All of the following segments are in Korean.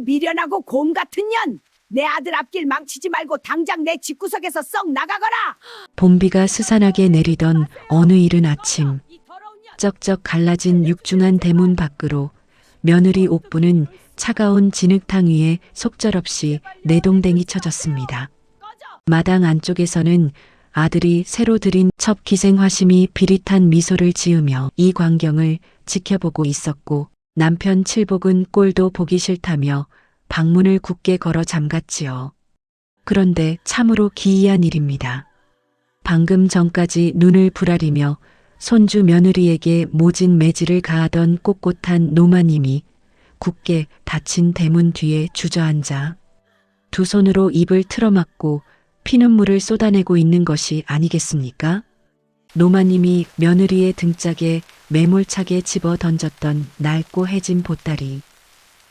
미련하고 곰 같은 년! 내 아들 앞길 망치지 말고 당장 내 집구석에서 썩 나가거라! 봄비가 스산하게 내리던 어느 이른 아침, 쩍쩍 갈라진 육중한 대문 밖으로 며느리 옥부는 차가운 진흙탕 위에 속절없이 내동댕이 쳐졌습니다. 마당 안쪽에서는 아들이 새로 들인 첩 기생화심이 비릿한 미소를 지으며 이 광경을 지켜보고 있었고, 남편 칠복은 꼴도 보기 싫다며 방문을 굳게 걸어 잠갔지요. 그런데 참으로 기이한 일입니다. 방금 전까지 눈을 부라리며 손주 며느리에게 모진 매질을 가하던 꼿꼿한 노마님이 굳게 닫힌 대문 뒤에 주저앉아 두 손으로 입을 틀어막고 피눈물을 쏟아내고 있는 것이 아니겠습니까? 노마님이 며느리의 등짝에 매몰차게 집어 던졌던 낡고 해진 보따리.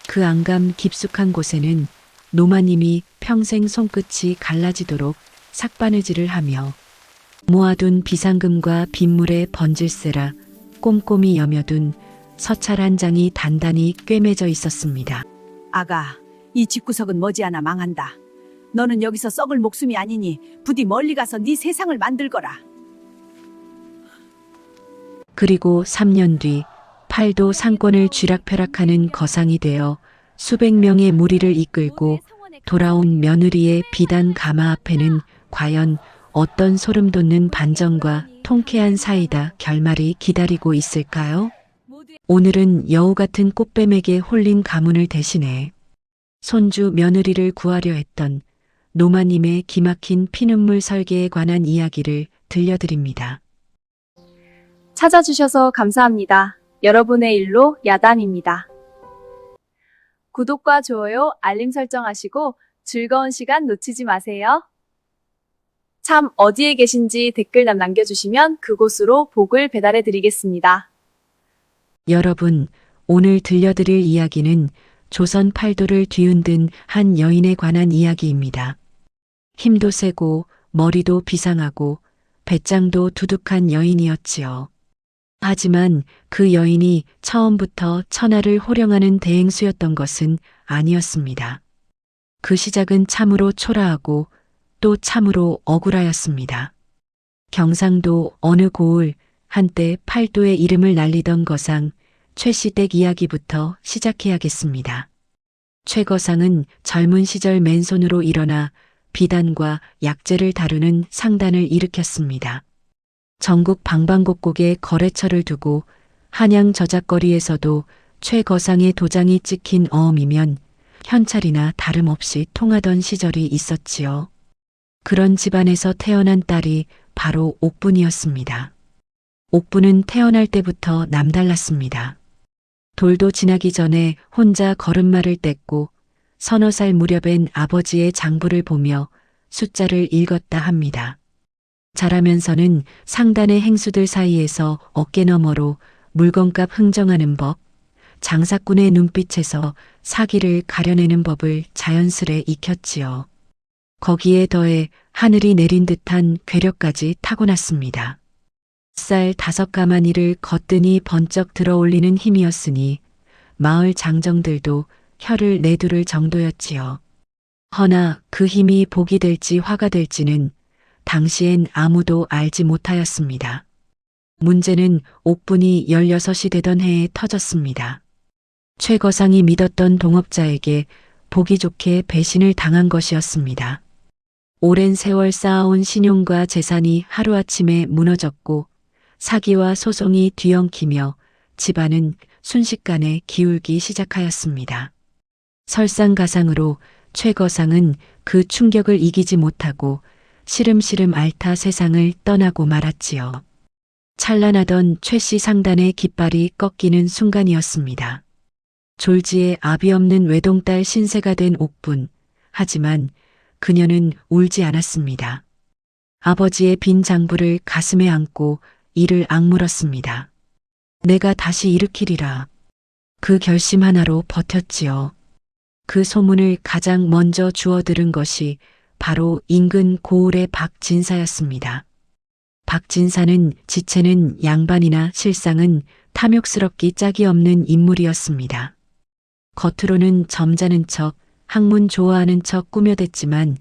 그 안감 깊숙한 곳에는 노마님이 평생 손끝이 갈라지도록 삭바느질을 하며 모아둔 비상금과 빗물에 번질세라 꼼꼼히 여며둔 서찰 한 장이 단단히 꿰매져 있었습니다. 아가, 이 집구석은 머지않아 망한다. 너는 여기서 썩을 목숨이 아니니 부디 멀리 가서 네 세상을 만들거라. 그리고 3년 뒤 팔도 상권을 쥐락펴락하는 거상이 되어 수백 명의 무리를 이끌고 돌아온 며느리의 비단 가마 앞에는 과연 어떤 소름 돋는 반전과 통쾌한 사이다 결말이 기다리고 있을까요? 오늘은 여우 같은 꽃뱀에게 홀린 가문을 대신해 손주 며느리를 구하려 했던 노마님의 기막힌 피눈물 설계에 관한 이야기를 들려드립니다. 찾아주셔서 감사합니다. 여러분의 일로 야단입니다. 구독과 좋아요, 알림 설정하시고 즐거운 시간 놓치지 마세요. 참 어디에 계신지 댓글 남겨주시면 그곳으로 복을 배달해 드리겠습니다. 여러분, 오늘 들려드릴 이야기는 조선 팔도를 뒤흔든 한 여인에 관한 이야기입니다. 힘도 세고 머리도 비상하고 배짱도 두둑한 여인이었지요. 하지만 그 여인이 처음부터 천하를 호령하는 대행수였던 것은 아니었습니다. 그 시작은 참으로 초라하고 또 참으로 억울하였습니다. 경상도 어느 고을 한때 팔도의 이름을 날리던 거상 최시댁 이야기부터 시작해야겠습니다. 최 거상은 젊은 시절 맨손으로 일어나 비단과 약재를 다루는 상단을 일으켰습니다. 전국 방방곡곡에 거래처를 두고 한양 저작거리에서도 최 거상의 도장이 찍힌 어음이면 현찰이나 다름없이 통하던 시절이 있었지요. 그런 집안에서 태어난 딸이 바로 옥분이었습니다. 옥분은 태어날 때부터 남달랐습니다. 돌도 지나기 전에 혼자 걸음마를 뗐고 서너 살 무렵엔 아버지의 장부를 보며 숫자를 읽었다 합니다. 자라면서는 상단의 행수들 사이에서 어깨너머로 물건값 흥정하는 법, 장사꾼의 눈빛에서 사기를 가려내는 법을 자연스레 익혔지요. 거기에 더해 하늘이 내린 듯한 괴력까지 타고났습니다. 쌀 5가마니를 거뜬히 번쩍 들어올리는 힘이었으니 마을 장정들도 혀를 내두를 정도였지요. 허나 그 힘이 복이 될지 화가 될지는 당시엔 아무도 알지 못하였습니다. 문제는 옥분이 16이 되던 해에 터졌습니다. 최 거상이 믿었던 동업자에게 보기 좋게 배신을 당한 것이었습니다. 오랜 세월 쌓아온 신용과 재산이 하루아침에 무너졌고 사기와 소송이 뒤엉키며 집안은 순식간에 기울기 시작하였습니다. 설상가상으로 최 거상은 그 충격을 이기지 못하고 시름시름 앓다 세상을 떠나고 말았지요. 찬란하던 최 씨 상단의 깃발이 꺾이는 순간이었습니다. 졸지에 아비 없는 외동딸 신세가 된 옥분. 하지만 그녀는 울지 않았습니다. 아버지의 빈 장부를 가슴에 안고 이를 악물었습니다. 내가 다시 일으키리라. 그 결심 하나로 버텼지요. 그 소문을 가장 먼저 주워들은 것이 바로 인근 고을의 박진사였습니다. 박진사는 지체는 양반이나 실상은 탐욕스럽기 짝이 없는 인물이었습니다. 겉으로는 점잖은 척, 학문 좋아하는 척 꾸며댔지만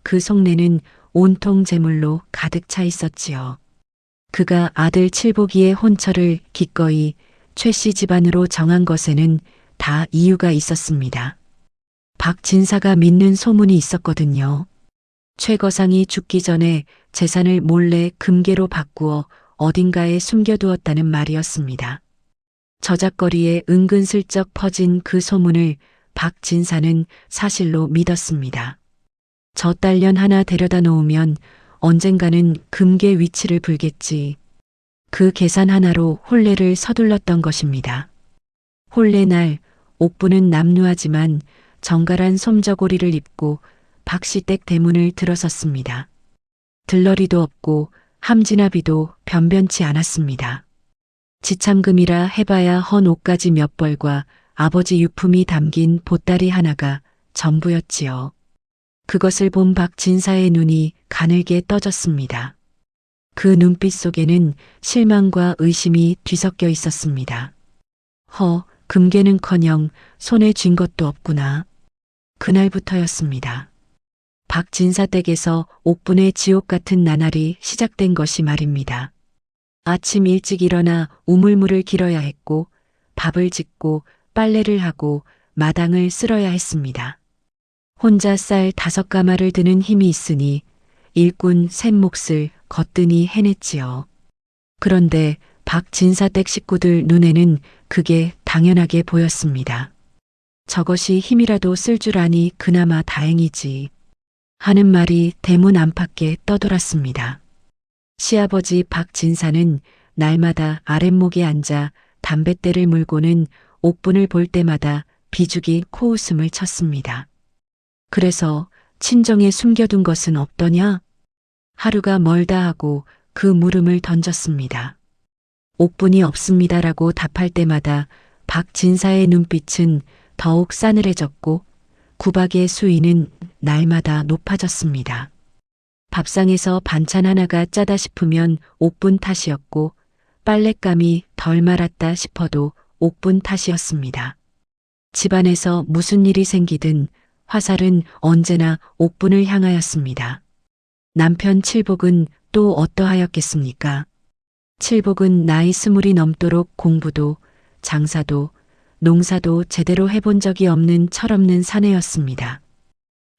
그 속내는 온통 재물로 가득 차 있었지요. 그가 아들 칠복이의 혼처를 기꺼이 최 씨 집안으로 정한 것에는 다 이유가 있었습니다. 박 진사가 믿는 소문이 있었거든요. 최 거상이 죽기 전에 재산을 몰래 금괴로 바꾸어 어딘가에 숨겨두었다는 말이었습니다. 저작거리에 은근슬쩍 퍼진 그 소문을 박 진사는 사실로 믿었습니다. 저 딸년 하나 데려다 놓으면 언젠가는 금괴 위치를 불겠지. 그 계산 하나로 혼례를 서둘렀던 것입니다. 혼례 날 옥부는 남루하지만 정갈한 솜저고리를 입고 박씨댁 대문을 들어섰습니다. 들러리도 없고 함지나비도 변변치 않았습니다. 지참금이라 해봐야 헌 옷가지 몇 벌과 아버지 유품이 담긴 보따리 하나가 전부였지요. 그것을 본 박 진사의 눈이 가늘게 떠졌습니다. 그 눈빛 속에는 실망과 의심이 뒤섞여 있었습니다. 금괴는커녕 손에 쥔 것도 없구나. 그날부터였습니다. 박 진사 댁에서 옥분의 지옥 같은 나날이 시작된 것이 말입니다. 아침 일찍 일어나 우물물을 길어야 했고 밥을 짓고 빨래를 하고 마당을 쓸어야 했습니다. 혼자 쌀 5가마를 드는 힘이 있으니 일꾼 셋 몫을 거뜬히 해냈지요. 그런데 박 진사댁 식구들 눈에는 그게 당연하게 보였습니다. 저것이 힘이라도 쓸 줄 아니 그나마 다행이지 하는 말이 대문 안팎에 떠돌았습니다. 시아버지 박 진사는 날마다 아랫목에 앉아 담뱃대를 물고는 옥분을 볼 때마다 비죽이 코웃음을 쳤습니다. 그래서 친정에 숨겨둔 것은 없더냐? 하루가 멀다 하고 그 물음을 던졌습니다. 옥분이 없습니다라고 답할 때마다 박 진사의 눈빛은 더욱 싸늘해졌고 구박의 수위는 날마다 높아졌습니다. 밥상에서 반찬 하나가 짜다 싶으면 옥분 탓이었고 빨랫감이 덜 말았다 싶어도 옥분 탓이었습니다. 집안에서 무슨 일이 생기든 화살은 언제나 옥분을 향하였습니다. 남편 칠복은 또 어떠하였겠습니까? 칠복은 나이 20이 넘도록 공부도 장사도 농사도 제대로 해본 적이 없는 철없는 사내였습니다.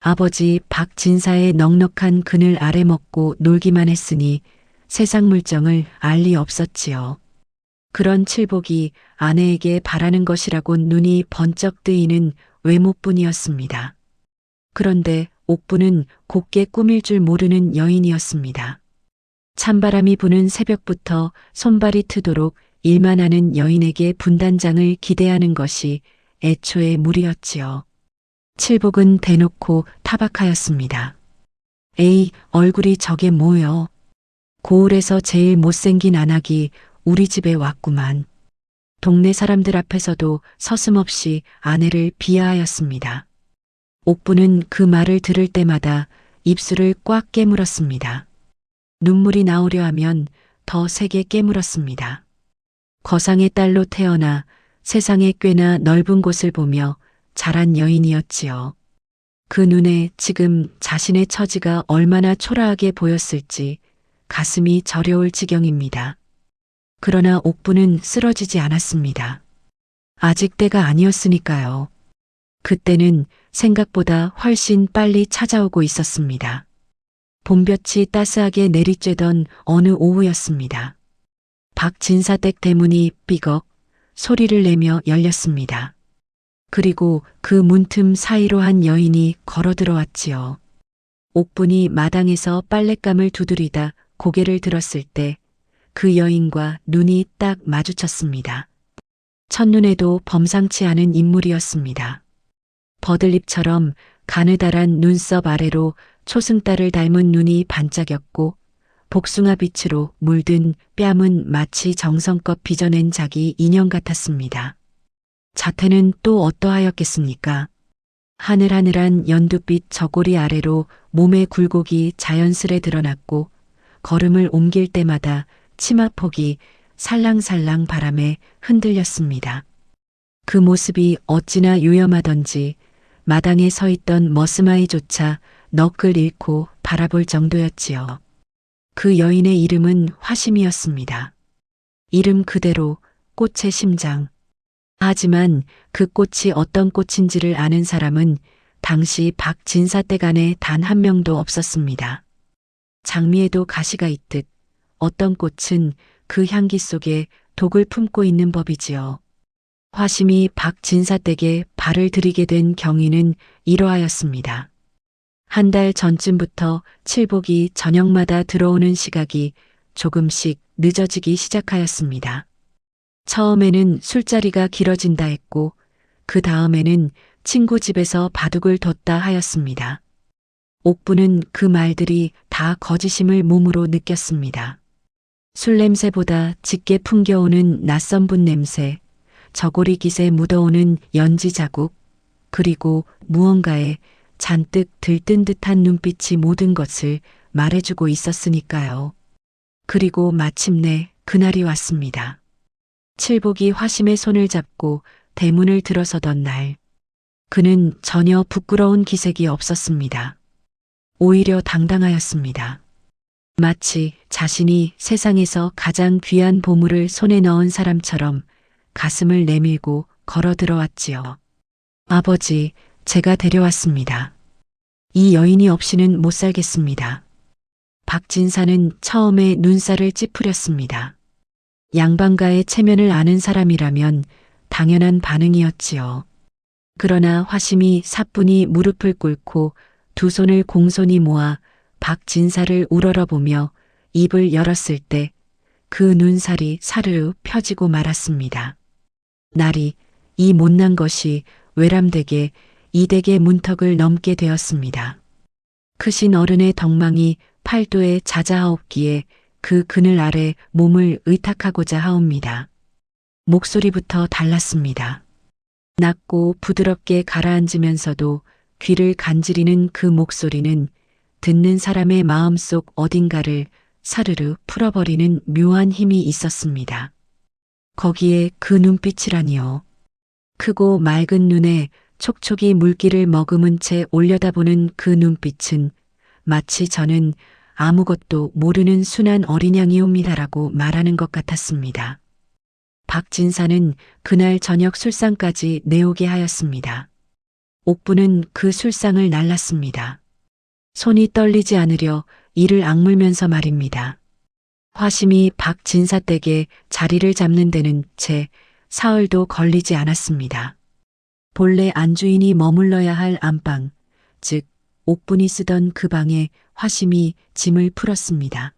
아버지 박 진사의 넉넉한 그늘 아래 먹고 놀기만 했으니 세상 물정을 알 리 없었지요. 그런 칠복이 아내에게 바라는 것이라곤 눈이 번쩍 뜨이는 외모뿐이었습니다. 그런데 옥부는 곱게 꾸밀 줄 모르는 여인이었습니다. 찬바람이 부는 새벽부터 손발이 트도록 일만 하는 여인에게 분단장을 기대하는 것이 애초의 무리였지요. 칠복은 대놓고 타박하였습니다. 에이, 얼굴이 저게 뭐여. 고을에서 제일 못생긴 안악이 우리 집에 왔구만. 동네 사람들 앞에서도 서슴없이 아내를 비하하였습니다. 옥부는 그 말을 들을 때마다 입술을 꽉 깨물었습니다. 눈물이 나오려 하면 더 세게 깨물었습니다. 거상의 딸로 태어나 세상에 꽤나 넓은 곳을 보며 자란 여인이었지요. 그 눈에 지금 자신의 처지가 얼마나 초라하게 보였을지 가슴이 저려올 지경입니다. 그러나 옥부는 쓰러지지 않았습니다. 아직 때가 아니었으니까요. 그때는 생각보다 훨씬 빨리 찾아오고 있었습니다. 봄볕이 따스하게 내리쬐던 어느 오후였습니다. 박 진사댁 대문이 삐걱 소리를 내며 열렸습니다. 그리고 그 문틈 사이로 한 여인이 걸어 들어왔지요. 옥분이 마당에서 빨랫감을 두드리다 고개를 들었을 때 그 여인과 눈이 딱 마주쳤습니다. 첫눈에도 범상치 않은 인물이었습니다. 버들잎처럼 가느다란 눈썹 아래로 초승달을 닮은 눈이 반짝였고 복숭아 빛으로 물든 뺨은 마치 정성껏 빚어낸 자기 인형 같았습니다. 자태는 또 어떠하였겠습니까? 하늘하늘한 연두빛 저고리 아래로 몸의 굴곡이 자연스레 드러났고 걸음을 옮길 때마다 치마폭이 살랑살랑 바람에 흔들렸습니다. 그 모습이 어찌나 요염하던지 마당에 서 있던 머스마이조차 넋을 잃고 바라볼 정도였지요. 그 여인의 이름은 화심이었습니다. 이름 그대로 꽃의 심장. 하지만 그 꽃이 어떤 꽃인지를 아는 사람은 당시 박진사 댁안에 단 한 명도 없었습니다. 장미에도 가시가 있듯 어떤 꽃은 그 향기 속에 독을 품고 있는 법이지요. 화심이 박진사 댁에 발을 들이게 된 경위는 이러하였습니다. 한 달 전쯤부터 칠복이 저녁마다 들어오는 시각이 조금씩 늦어지기 시작하였습니다. 처음에는 술자리가 길어진다 했고 그 다음에는 친구 집에서 바둑을 뒀다 하였습니다. 옥부는 그 말들이 다 거짓임을 몸으로 느꼈습니다. 술 냄새보다 짙게 풍겨오는 낯선 분 냄새, 저고리 깃에 묻어오는 연지 자국, 그리고 무언가에 잔뜩 들뜬 듯한 눈빛이 모든 것을 말해주고 있었으니까요. 그리고 마침내 그날이 왔습니다. 칠복이 화심의 손을 잡고 대문을 들어서던 날, 그는 전혀 부끄러운 기색이 없었습니다. 오히려 당당하였습니다. 마치 자신이 세상에서 가장 귀한 보물을 손에 넣은 사람처럼 가슴을 내밀고 걸어 들어왔지요. 아버지, 제가 데려왔습니다. 이 여인이 없이는 못 살겠습니다. 박진사는 처음에 눈살을 찌푸렸습니다. 양반가의 체면을 아는 사람이라면 당연한 반응이었지요. 그러나 화심이 사뿐히 무릎을 꿇고 두 손을 공손히 모아 박진사를 우러러보며 입을 열었을 때 그 눈살이 사르르 펴지고 말았습니다. 날이 이 못난 것이 외람되게 이 댁의 문턱을 넘게 되었습니다. 크신 어른의 덕망이 팔도에 자자하옵기에 그 그늘 아래 몸을 의탁하고자 하옵니다. 목소리부터 달랐습니다. 낮고 부드럽게 가라앉으면서도 귀를 간지리는 그 목소리는 듣는 사람의 마음속 어딘가를 사르르 풀어버리는 묘한 힘이 있었습니다. 거기에 그 눈빛이라니요. 크고 맑은 눈에 촉촉이 물기를 머금은 채 올려다보는 그 눈빛은 마치 저는 아무것도 모르는 순한 어린양이옵니다라고 말하는 것 같았습니다. 박진사는 그날 저녁 술상까지 내오게 하였습니다. 옥부는 그 술상을 날랐습니다. 손이 떨리지 않으려 이를 악물면서 말입니다. 화심이 박진사 댁에 자리를 잡는 데는 채 사흘도 걸리지 않았습니다. 본래 안주인이 머물러야 할 안방, 즉 옥분이 쓰던 그 방에 화심이 짐을 풀었습니다.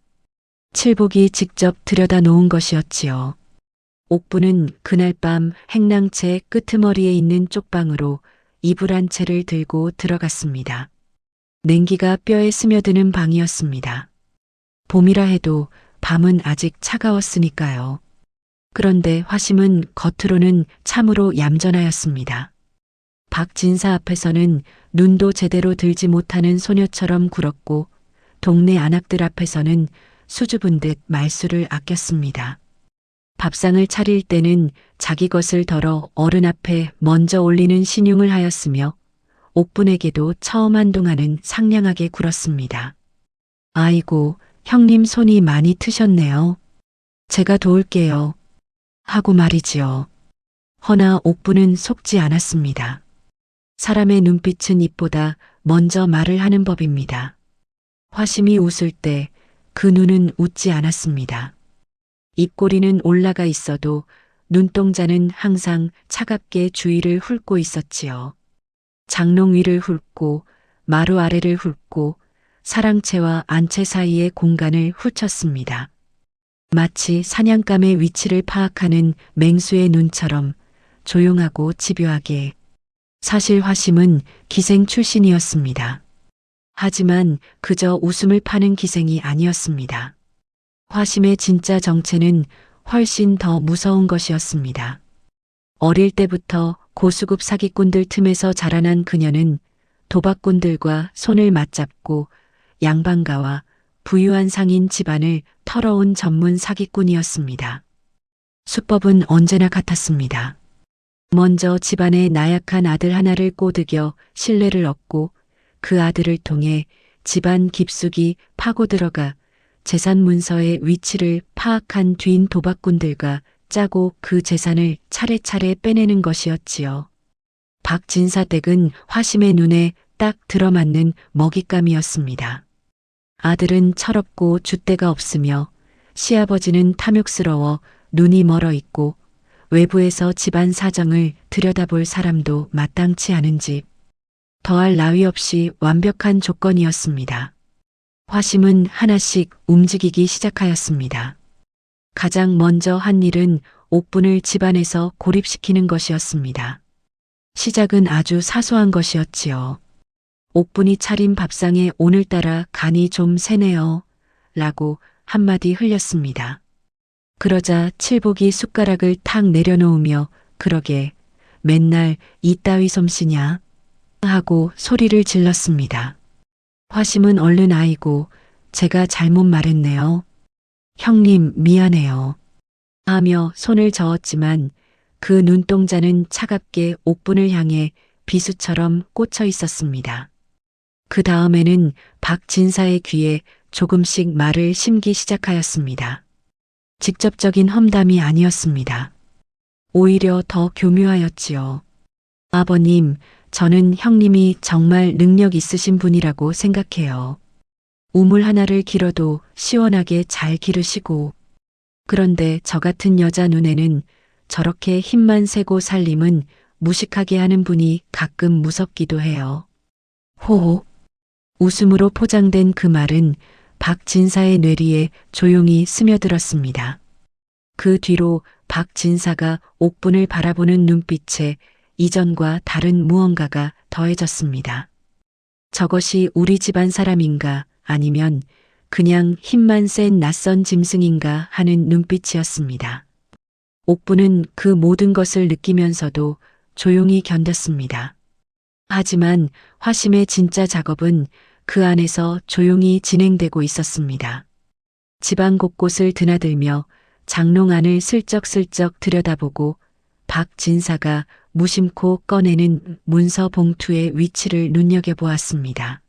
칠복이 직접 들여다 놓은 것이었지요. 옥부는 그날 밤 행랑채 끄트머리에 있는 쪽방으로 이불 한 채를 들고 들어갔습니다. 냉기가 뼈에 스며드는 방이었습니다. 봄이라 해도 밤은 아직 차가웠으니까요. 그런데 화심은 겉으로는 참으로 얌전하였습니다. 박진사 앞에서는 눈도 제대로 들지 못하는 소녀처럼 굴었고 동네 아낙들 앞에서는 수줍은 듯 말수를 아꼈습니다. 밥상을 차릴 때는 자기 것을 덜어 어른 앞에 먼저 올리는 신용을 하였으며 옥분에게도 처음 한동안은 상냥하게 굴었습니다. 아이고, 형님 손이 많이 트셨네요. 제가 도울게요. 하고 말이지요. 허나 옥분은 속지 않았습니다. 사람의 눈빛은 입보다 먼저 말을 하는 법입니다. 화심이 웃을 때 그 눈은 웃지 않았습니다. 입꼬리는 올라가 있어도 눈동자는 항상 차갑게 주위를 훑고 있었지요. 장롱 위를 훑고 마루 아래를 훑고 사랑채와 안채 사이의 공간을 훑었습니다. 마치 사냥감의 위치를 파악하는 맹수의 눈처럼 조용하고 집요하게. 사실 화심은 기생 출신이었습니다. 하지만 그저 웃음을 파는 기생이 아니었습니다. 화심의 진짜 정체는 훨씬 더 무서운 것이었습니다. 어릴 때부터 고수급 사기꾼들 틈에서 자라난 그녀는 도박꾼들과 손을 맞잡고 양반가와 부유한 상인 집안을 털어온 전문 사기꾼이었습니다. 수법은 언제나 같았습니다. 먼저 집안에 나약한 아들 하나를 꼬드겨 신뢰를 얻고 그 아들을 통해 집안 깊숙이 파고 들어가 재산 문서의 위치를 파악한 뒤인 도박꾼들과 짜고 그 재산을 차례차례 빼내는 것이었지요. 박진사 댁은 화심의 눈에 딱 들어맞는 먹잇감이었습니다. 아들은 철없고 줏대가 없으며 시아버지는 탐욕스러워 눈이 멀어 있고 외부에서 집안 사정을 들여다볼 사람도 마땅치 않은 집. 더할 나위 없이 완벽한 조건이었습니다. 화심은 하나씩 움직이기 시작하였습니다. 가장 먼저 한 일은 옥분을 집안에서 고립시키는 것이었습니다. 시작은 아주 사소한 것이었지요. 옥분이 차린 밥상에 오늘따라 간이 좀 세네요. 라고 한마디 흘렸습니다. 그러자 칠복이 숟가락을 탁 내려놓으며 그러게 맨날 이따위 솜씨냐 하고 소리를 질렀습니다. 화심은 얼른 아이고 제가 잘못 말했네요. 형님 미안해요. 하며 손을 저었지만 그 눈동자는 차갑게 옥분을 향해 비수처럼 꽂혀 있었습니다. 그 다음에는 박진사의 귀에 조금씩 말을 심기 시작하였습니다. 직접적인 험담이 아니었습니다. 오히려 더 교묘하였지요. 아버님, 저는 형님이 정말 능력 있으신 분이라고 생각해요. 우물 하나를 길어도 시원하게 잘 기르시고. 그런데 저 같은 여자 눈에는 저렇게 힘만 세고 살림은 무식하게 하는 분이 가끔 무섭기도 해요. 호호. 웃음으로 포장된 그 말은 박진사의 뇌리에 조용히 스며들었습니다. 그 뒤로 박진사가 옥분을 바라보는 눈빛에 이전과 다른 무언가가 더해졌습니다. 저것이 우리 집안 사람인가 아니면 그냥 힘만 센 낯선 짐승인가 하는 눈빛이었습니다. 옥분은 그 모든 것을 느끼면서도 조용히 견뎠습니다. 하지만 화심의 진짜 작업은 그 안에서 조용히 진행되고 있었습니다. 집안 곳곳을 드나들며 장롱 안을 슬쩍슬쩍 들여다보고 박진사가 무심코 꺼내는 문서 봉투의 위치를 눈여겨보았습니다.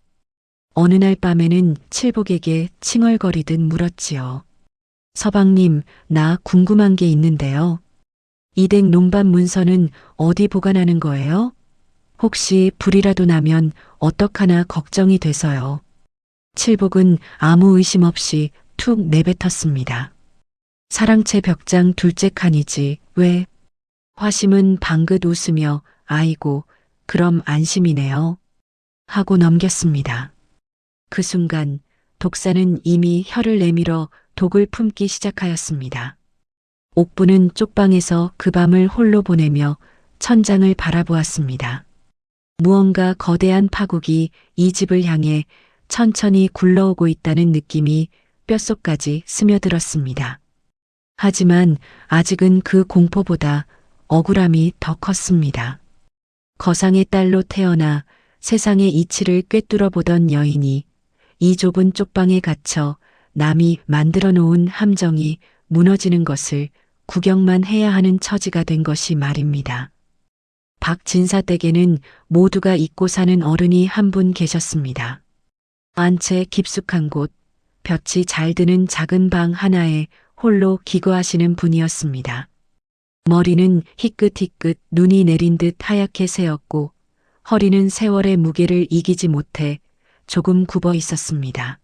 어느 날 밤에는 칠복에게 칭얼거리듯 물었지요. 서방님, 나 궁금한 게 있는데요. 이 댁 농반 문서는 어디 보관하는 거예요? 혹시 불이라도 나면 어떡하나 걱정이 돼서요. 칠복은 아무 의심 없이 툭 내뱉었습니다. 사랑채 벽장 둘째 칸이지 왜? 화심은 방긋 웃으며 아이고 그럼 안심이네요. 하고 넘겼습니다. 그 순간 독사는 이미 혀를 내밀어 독을 품기 시작하였습니다. 옥부는 쪽방에서 그 밤을 홀로 보내며 천장을 바라보았습니다. 무언가 거대한 파국이 이 집을 향해 천천히 굴러오고 있다는 느낌이 뼛속까지 스며들었습니다. 하지만 아직은 그 공포보다 억울함이 더 컸습니다. 거상의 딸로 태어나 세상의 이치를 꿰뚫어 보던 여인이 이 좁은 쪽방에 갇혀 남이 만들어 놓은 함정이 무너지는 것을 구경만 해야 하는 처지가 된 것이 말입니다. 박진사 댁에는 모두가 잊고 사는 어른이 한 분 계셨습니다. 안채 깊숙한 곳, 볕이 잘 드는 작은 방 하나에 홀로 기거하시는 분이었습니다. 머리는 희끗희끗 눈이 내린 듯 하얗게 새었고 허리는 세월의 무게를 이기지 못해 조금 굽어 있었습니다.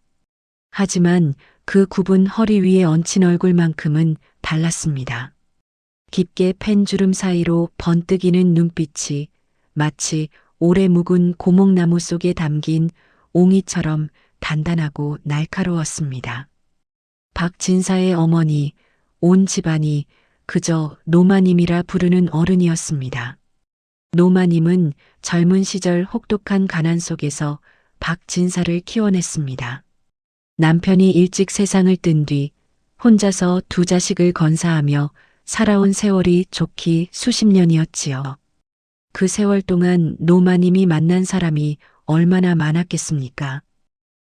하지만 그 굽은 허리 위에 얹힌 얼굴만큼은 달랐습니다. 깊게 팬 주름 사이로 번뜩이는 눈빛이 마치 오래 묵은 고목나무 속에 담긴 옹이처럼 단단하고 날카로웠습니다. 박진사의 어머니, 온 집안이 그저 노마님이라 부르는 어른이었습니다. 노마님은 젊은 시절 혹독한 가난 속에서 박진사를 키워냈습니다. 남편이 일찍 세상을 뜬 뒤 혼자서 두 자식을 건사하며 살아온 세월이 좋기 수십 년이었지요. 그 세월 동안 노마님이 만난 사람이 얼마나 많았겠습니까?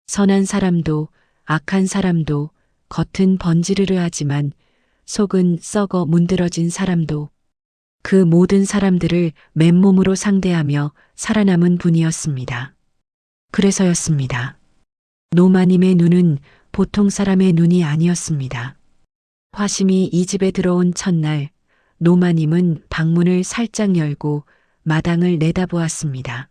선한 사람도 악한 사람도 겉은 번지르르 하지만 속은 썩어 문드러진 사람도 그 모든 사람들을 맨몸으로 상대하며 살아남은 분이었습니다. 그래서였습니다. 노마님의 눈은 보통 사람의 눈이 아니었습니다. 화심이 이 집에 들어온 첫날, 노마님은 방문을 살짝 열고 마당을 내다보았습니다.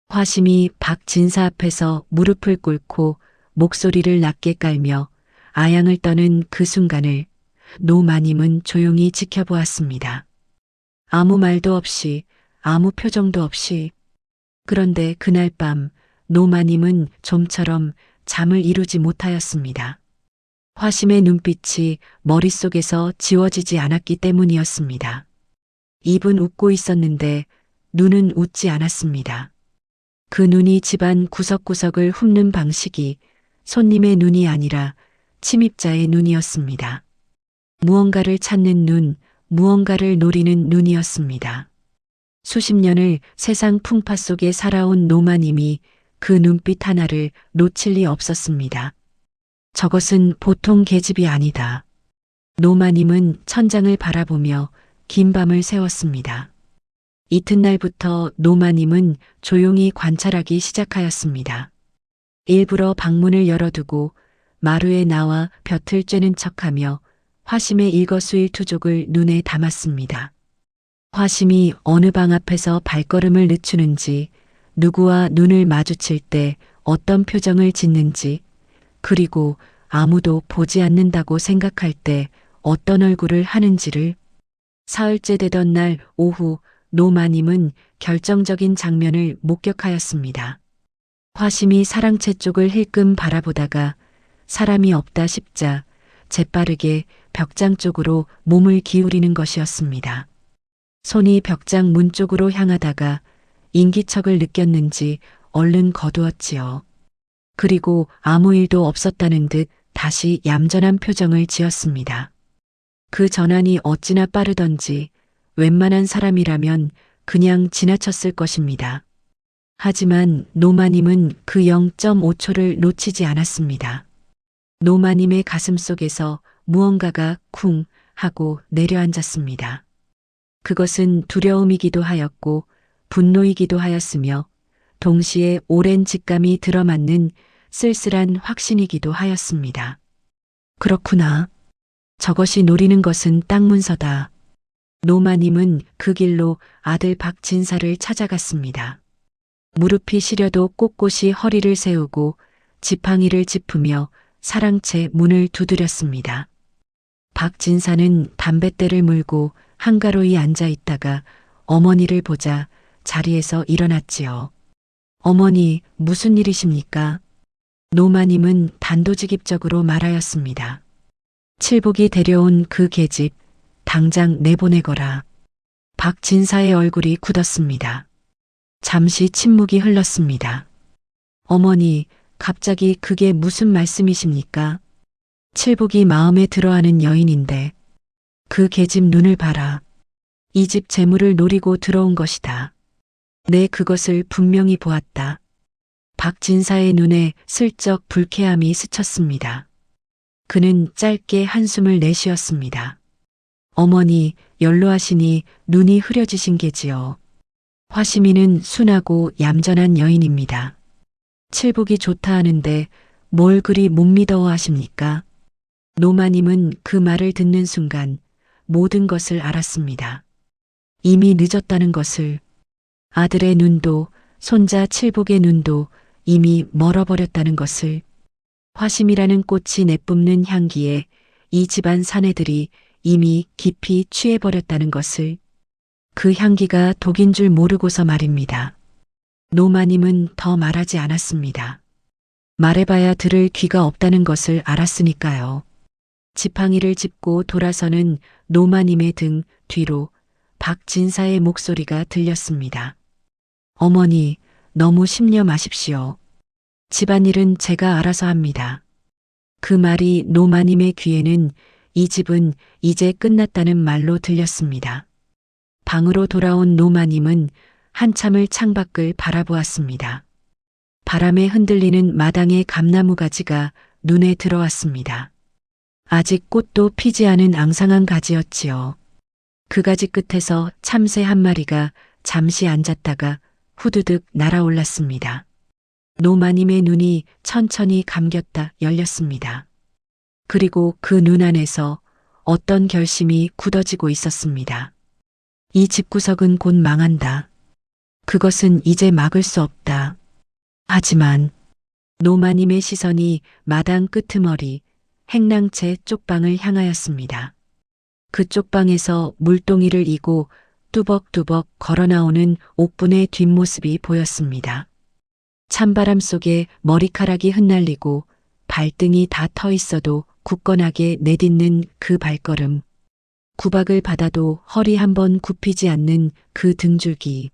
화심이 박진사 앞에서 무릎을 꿇고 목소리를 낮게 깔며 아양을 떠는 그 순간을 노마님은 조용히 지켜보았습니다. 아무 말도 없이, 아무 표정도 없이. 그런데 그날 밤 노마님은 좀처럼 잠을 이루지 못하였습니다. 화심의 눈빛이 머릿속에서 지워지지 않았기 때문이었습니다. 입은 웃고 있었는데 눈은 웃지 않았습니다. 그 눈이 집안 구석구석을 훑는 방식이 손님의 눈이 아니라 침입자의 눈이었습니다. 무언가를 찾는 눈, 무언가를 노리는 눈이었습니다. 수십 년을 세상 풍파 속에 살아온 노마님이 그 눈빛 하나를 놓칠 리 없었습니다. 저것은 보통 계집이 아니다. 노마님은 천장을 바라보며 긴 밤을 새웠습니다. 이튿날부터 노마님은 조용히 관찰하기 시작하였습니다. 일부러 방문을 열어두고 마루에 나와 볕을 쬐는 척하며 화심의 일거수일투족을 눈에 담았습니다. 화심이 어느 방 앞에서 발걸음을 늦추는지, 누구와 눈을 마주칠 때 어떤 표정을 짓는지, 그리고 아무도 보지 않는다고 생각할 때 어떤 얼굴을 하는지를. 사흘째 되던 날 오후 노마님은 결정적인 장면을 목격하였습니다. 화심이 사랑채 쪽을 힐끔 바라보다가 사람이 없다 싶자 재빠르게 벽장 쪽으로 몸을 기울이는 것이었습니다. 손이 벽장 문 쪽으로 향하다가 인기척을 느꼈는지 얼른 거두었지요. 그리고 아무 일도 없었다는 듯 다시 얌전한 표정을 지었습니다. 그 전환이 어찌나 빠르던지 웬만한 사람이라면 그냥 지나쳤을 것입니다. 하지만 노마님은 그 0.5초를 놓치지 않았습니다. 노마님의 가슴 속에서 무언가가 쿵 하고 내려앉았습니다. 그것은 두려움이기도 하였고 분노이기도 하였으며 동시에 오랜 직감이 들어맞는 쓸쓸한 확신이기도 하였습니다. 그렇구나. 저것이 노리는 것은 땅 문서다. 노마님은 그 길로 아들 박진사를 찾아갔습니다. 무릎이 시려도 꼿꼿이 허리를 세우고 지팡이를 짚으며 사랑채 문을 두드렸습니다. 박진사는 담뱃대를 물고 한가로이 앉아 있다가 어머니를 보자 자리에서 일어났지요. 어머니, 무슨 일이십니까? 노마님은 단도직입적으로 말하였습니다. 칠복이 데려온 그 계집, 당장 내보내거라. 박진사의 얼굴이 굳었습니다. 잠시 침묵이 흘렀습니다. 어머니, 갑자기 그게 무슨 말씀이십니까? 칠복이 마음에 들어하는 여인인데 그 계집 눈을 봐라. 이 집 재물을 노리고 들어온 것이다. 내 그것을 분명히 보았다. 박진사의 눈에 슬쩍 불쾌함이 스쳤습니다. 그는 짧게 한숨을 내쉬었습니다. 어머니, 연로하시니 눈이 흐려지신 게지요. 화심이는 순하고 얌전한 여인입니다. 칠복이 좋다 하는데 뭘 그리 못 믿어 하십니까? 노마님은 그 말을 듣는 순간 모든 것을 알았습니다. 이미 늦었다는 것을. 아들의 눈도 손자 칠복의 눈도 이미 멀어버렸다는 것을. 화심이라는 꽃이 내뿜는 향기에 이 집안 사내들이 이미 깊이 취해버렸다는 것을. 그 향기가 독인 줄 모르고서 말입니다. 노마님은 더 말하지 않았습니다. 말해봐야 들을 귀가 없다는 것을 알았으니까요. 지팡이를 짚고 돌아서는 노마님의 등 뒤로 박진사의 목소리가 들렸습니다. 어머니, 너무 심려 마십시오. 집안일은 제가 알아서 합니다. 그 말이 노마님의 귀에는 이 집은 이제 끝났다는 말로 들렸습니다. 방으로 돌아온 노마님은 한참을 창밖을 바라보았습니다. 바람에 흔들리는 마당의 감나무 가지가 눈에 들어왔습니다. 아직 꽃도 피지 않은 앙상한 가지였지요. 그 가지 끝에서 참새 한 마리가 잠시 앉았다가 후드득 날아올랐습니다. 노마님의 눈이 천천히 감겼다 열렸습니다. 그리고 그 눈 안에서 어떤 결심이 굳어지고 있었습니다. 이 집구석은 곧 망한다. 그것은 이제 막을 수 없다. 하지만 노마님의 시선이 마당 끄트머리 행랑채 쪽방을 향하였습니다. 그 쪽방에서 물동이를 이고 뚜벅뚜벅 걸어 나오는 옥분의 뒷모습이 보였습니다. 찬바람 속에 머리카락이 흩날리고 발등이 다 터 있어도 굳건하게 내딛는 그 발걸음. 구박을 받아도 허리 한번 굽히지 않는 그 등줄기.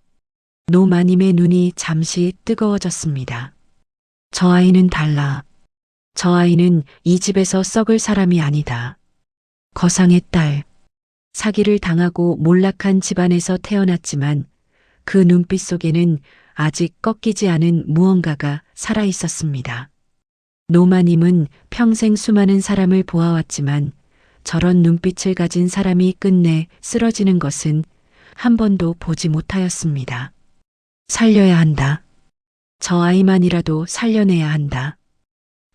노마님의 눈이 잠시 뜨거워졌습니다. 저 아이는 달라. 저 아이는 이 집에서 썩을 사람이 아니다. 거상의 딸. 사기를 당하고 몰락한 집안에서 태어났지만 그 눈빛 속에는 아직 꺾이지 않은 무언가가 살아 있었습니다. 노마님은 평생 수많은 사람을 보아왔지만 저런 눈빛을 가진 사람이 끝내 쓰러지는 것은 한 번도 보지 못하였습니다. 살려야 한다. 저 아이만이라도 살려내야 한다.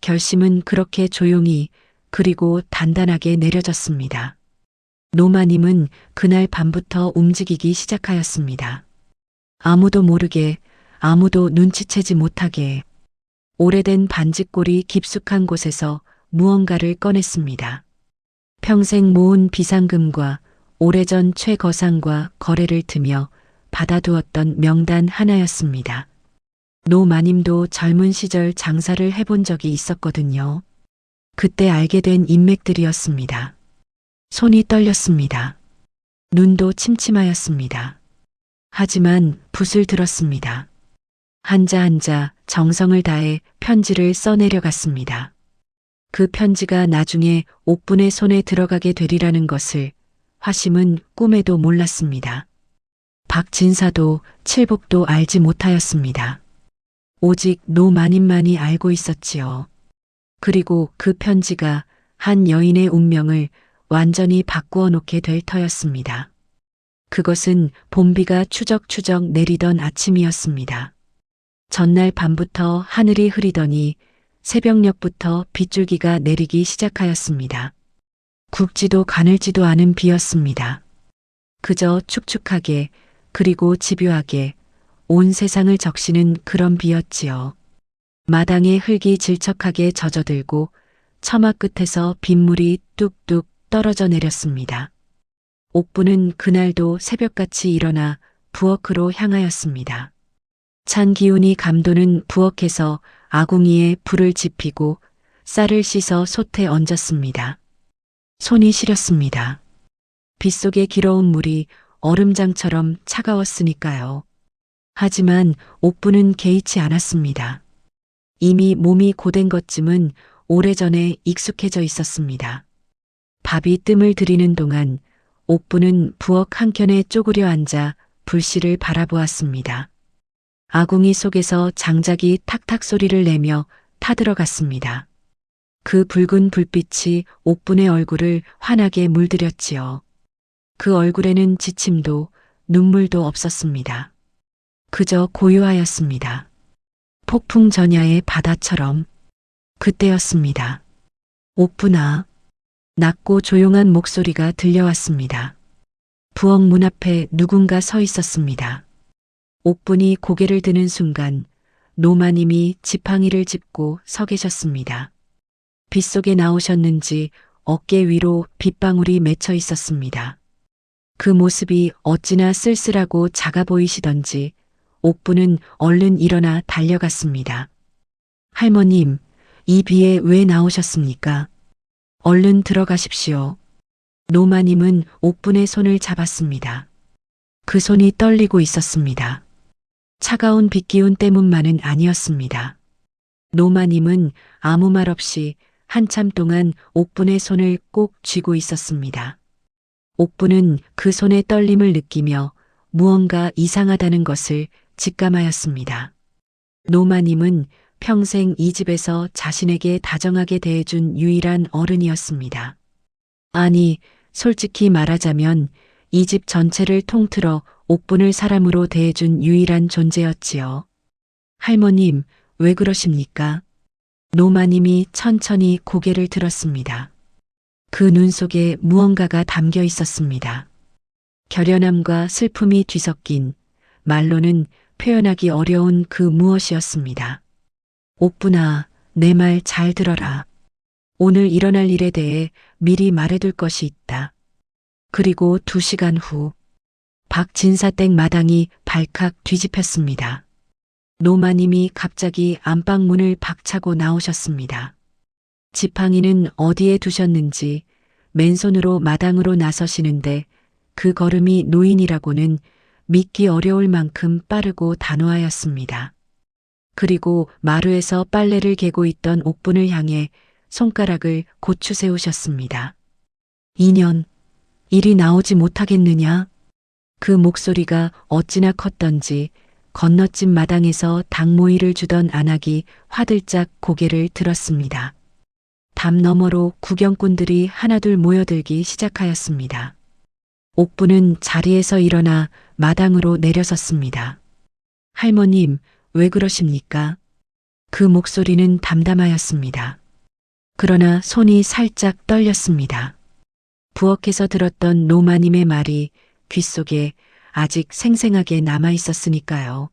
결심은 그렇게 조용히 그리고 단단하게 내려졌습니다. 노마님은 그날 밤부터 움직이기 시작하였습니다. 아무도 모르게, 아무도 눈치채지 못하게 오래된 반지꼴이 깊숙한 곳에서 무언가를 꺼냈습니다. 평생 모은 비상금과 오래전 최거상과 거래를 트며 받아두었던 명단 하나였습니다. 노마님도 젊은 시절 장사를 해본 적이 있었거든요. 그때 알게 된 인맥들이었습니다. 손이 떨렸습니다. 눈도 침침하였습니다. 하지만 붓을 들었습니다. 한자 한자 정성을 다해 편지를 써내려갔습니다. 그 편지가 나중에 옥분의 손에 들어가게 되리라는 것을 화심은 꿈에도 몰랐습니다. 박진사도 칠복도 알지 못하였습니다. 오직 노마님만이 알고 있었지요. 그리고 그 편지가 한 여인의 운명을 완전히 바꾸어 놓게 될 터였습니다. 그것은 봄비가 추적추적 내리던 아침이었습니다. 전날 밤부터 하늘이 흐리더니 새벽녘부터 빗줄기가 내리기 시작하였습니다. 굵지도 가늘지도 않은 비였습니다. 그저 축축하게 그리고 집요하게 온 세상을 적시는 그런 비였지요. 마당에 흙이 질척하게 젖어들고 처마 끝에서 빗물이 뚝뚝 떨어져 내렸습니다. 옥부는 그날도 새벽같이 일어나 부엌으로 향하였습니다. 찬 기운이 감도는 부엌에서 아궁이에 불을 지피고 쌀을 씻어 솥에 얹었습니다. 손이 시렸습니다. 빗속에 길어온 물이 얼음장처럼 차가웠으니까요. 하지만 옥부는 개의치 않았습니다. 이미 몸이 고된 것쯤은 오래전에 익숙해져 있었습니다. 밥이 뜸을 들이는 동안 옥부는 부엌 한켠에 쪼그려 앉아 불씨를 바라보았습니다. 아궁이 속에서 장작이 탁탁 소리를 내며 타들어갔습니다. 그 붉은 불빛이 옥분의 얼굴을 환하게 물들였지요. 그 얼굴에는 지침도 눈물도 없었습니다. 그저 고요하였습니다. 폭풍 전야의 바다처럼. 그때였습니다. 옥분아. 낮고 조용한 목소리가 들려왔습니다. 부엌 문 앞에 누군가 서 있었습니다. 옥분이 고개를 드는 순간 노마님이 지팡이를 짚고 서 계셨습니다. 빗속에 나오셨는지 어깨 위로 빗방울이 맺혀 있었습니다. 그 모습이 어찌나 쓸쓸하고 작아 보이시던지 옥분은 얼른 일어나 달려갔습니다. 할머님, 이 비에 왜 나오셨습니까? 얼른 들어가십시오. 노마님은 옥분의 손을 잡았습니다. 그 손이 떨리고 있었습니다. 차가운 빗기운 때문만은 아니었습니다. 노마님은 아무 말 없이 한참 동안 옥분의 손을 꼭 쥐고 있었습니다. 옥분은 그 손의 떨림을 느끼며 무언가 이상하다는 것을 직감하였습니다. 노마님은 평생 이 집에서 자신에게 다정하게 대해준 유일한 어른이었습니다. 아니, 솔직히 말하자면 이 집 전체를 통틀어 옥분을 사람으로 대해준 유일한 존재였지요. 할머님, 왜 그러십니까? 노마님이 천천히 고개를 들었습니다. 그 눈 속에 무언가가 담겨 있었습니다. 결연함과 슬픔이 뒤섞인 말로는 표현하기 어려운 그 무엇이었습니다. 옥분아, 내 말 잘 들어라. 오늘 일어날 일에 대해 미리 말해둘 것이 있다. 그리고 2시간 후 박진사댁 마당이 발칵 뒤집혔습니다. 노마님이 갑자기 안방문을 박차고 나오셨습니다. 지팡이는 어디에 두셨는지 맨손으로 마당으로 나서시는데 그 걸음이 노인이라고는 믿기 어려울 만큼 빠르고 단호하였습니다. 그리고 마루에서 빨래를 개고 있던 옥분을 향해 손가락을 고추 세우셨습니다. 2년, 일이 나오지 못하겠느냐? 그 목소리가 어찌나 컸던지 건너집 마당에서 닭모이를 주던 안악이 화들짝 고개를 들었습니다. 담 너머로 구경꾼들이 하나둘 모여들기 시작하였습니다. 옥분은 자리에서 일어나 마당으로 내려섰습니다. 할머님, 왜 그러십니까? 그 목소리는 담담하였습니다. 그러나 손이 살짝 떨렸습니다. 부엌에서 들었던 노마님의 말이 귓속에 아직 생생하게 남아 있었으니까요.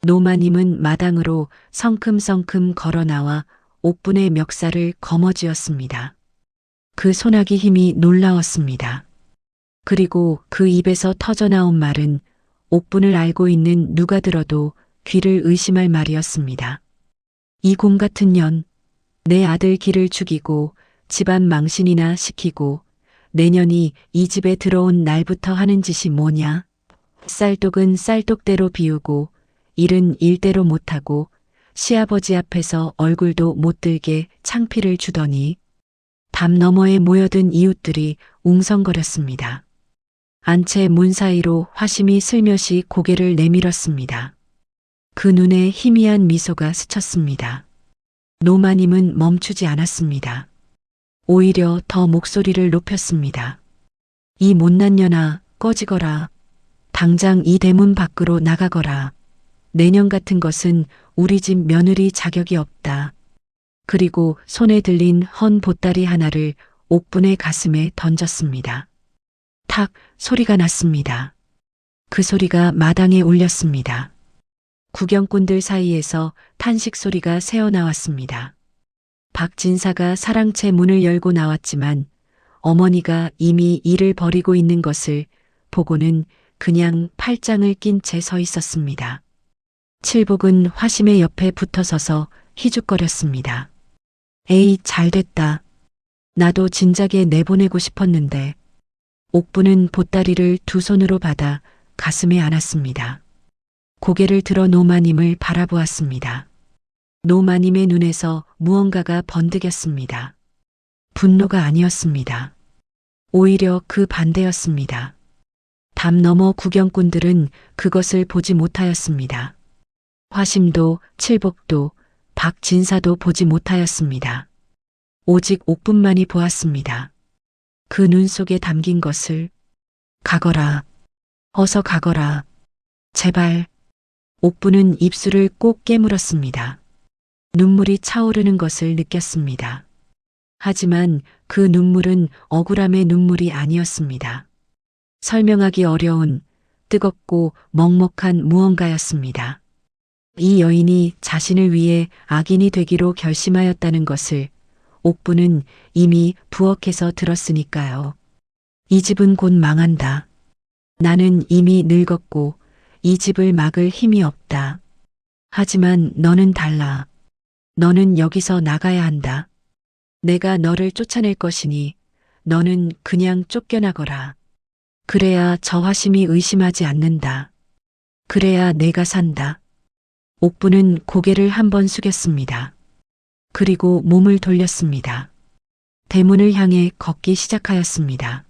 노마님은 마당으로 성큼성큼 걸어 나와 옥분의 멱살을 거머쥐었습니다. 그 손아귀 힘이 놀라웠습니다. 그리고 그 입에서 터져나온 말은 옥분을 알고 있는 누가 들어도 귀를 의심할 말이었습니다. 이 곰 같은 년, 내 아들 길을 죽이고 집안 망신이나 시키고 내년이 이 집에 들어온 날부터 하는 짓이 뭐냐? 쌀독은 쌀독대로 비우고 일은 일대로 못하고 시아버지 앞에서 얼굴도 못 들게 창피를 주더니 담 너머에 모여든 이웃들이 웅성거렸습니다. 안채 문 사이로 화심이 슬며시 고개를 내밀었습니다. 그 눈에 희미한 미소가 스쳤습니다. 노마님은 멈추지 않았습니다. 오히려 더 목소리를 높였습니다. 이 못난 년아, 꺼지거라. 당장 이 대문 밖으로 나가거라. 내년 같은 것은 우리 집 며느리 자격이 없다. 그리고 손에 들린 헌 보따리 하나를 옥분의 가슴에 던졌습니다. 탁 소리가 났습니다. 그 소리가 마당에 울렸습니다. 구경꾼들 사이에서 탄식 소리가 새어나왔습니다. 박진사가 사랑채 문을 열고 나왔지만 어머니가 이미 일을 벌이고 있는 것을 보고는 그냥 팔짱을 낀 채 서 있었습니다. 칠복은 화심의 옆에 붙어서서 희죽거렸습니다. 에이, 잘됐다. 나도 진작에 내보내고 싶었는데. 옥분은 보따리를 두 손으로 받아 가슴에 안았습니다. 고개를 들어 노마님을 바라보았습니다. 노마님의 눈에서 무언가가 번득였습니다. 분노가 아니었습니다. 오히려 그 반대였습니다. 담 너머 구경꾼들은 그것을 보지 못하였습니다. 화심도 칠복도 박진사도 보지 못하였습니다. 오직 옥분만이 보았습니다. 그 눈 속에 담긴 것을. 가거라. 어서 가거라. 제발. 옥분은 입술을 꼭 깨물었습니다. 눈물이 차오르는 것을 느꼈습니다. 하지만 그 눈물은 억울함의 눈물이 아니었습니다. 설명하기 어려운 뜨겁고 먹먹한 무언가였습니다. 이 여인이 자신을 위해 악인이 되기로 결심하였다는 것을 옥분은 이미 부엌에서 들었으니까요. 이 집은 곧 망한다. 나는 이미 늙었고 이 집을 막을 힘이 없다. 하지만 너는 달라. 너는 여기서 나가야 한다. 내가 너를 쫓아낼 것이니 너는 그냥 쫓겨나거라. 그래야 저 화심이 의심하지 않는다. 그래야 내가 산다. 옥분은 고개를 한번 숙였습니다. 그리고 몸을 돌렸습니다. 대문을 향해 걷기 시작하였습니다.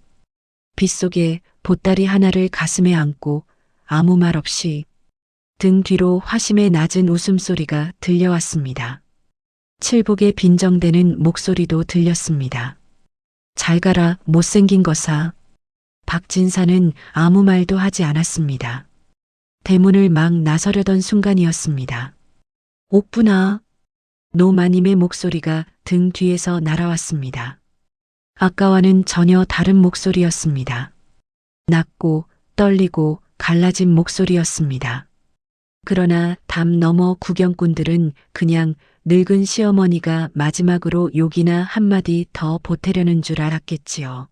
빗속에 보따리 하나를 가슴에 안고 아무 말 없이 등 뒤로 화심의 낮은 웃음소리가 들려왔습니다. 칠복의 빈정대는 목소리도 들렸습니다. 잘 가라, 못생긴 것아. 박진사는 아무 말도 하지 않았습니다. 대문을 막 나서려던 순간이었습니다. 옥분아. 노마님의 목소리가 등 뒤에서 날아왔습니다. 아까와는 전혀 다른 목소리였습니다. 낮고 떨리고 갈라진 목소리였습니다. 그러나 담 너머 구경꾼들은 그냥 늙은 시어머니가 마지막으로 욕이나 한마디 더 보태려는 줄 알았겠지요.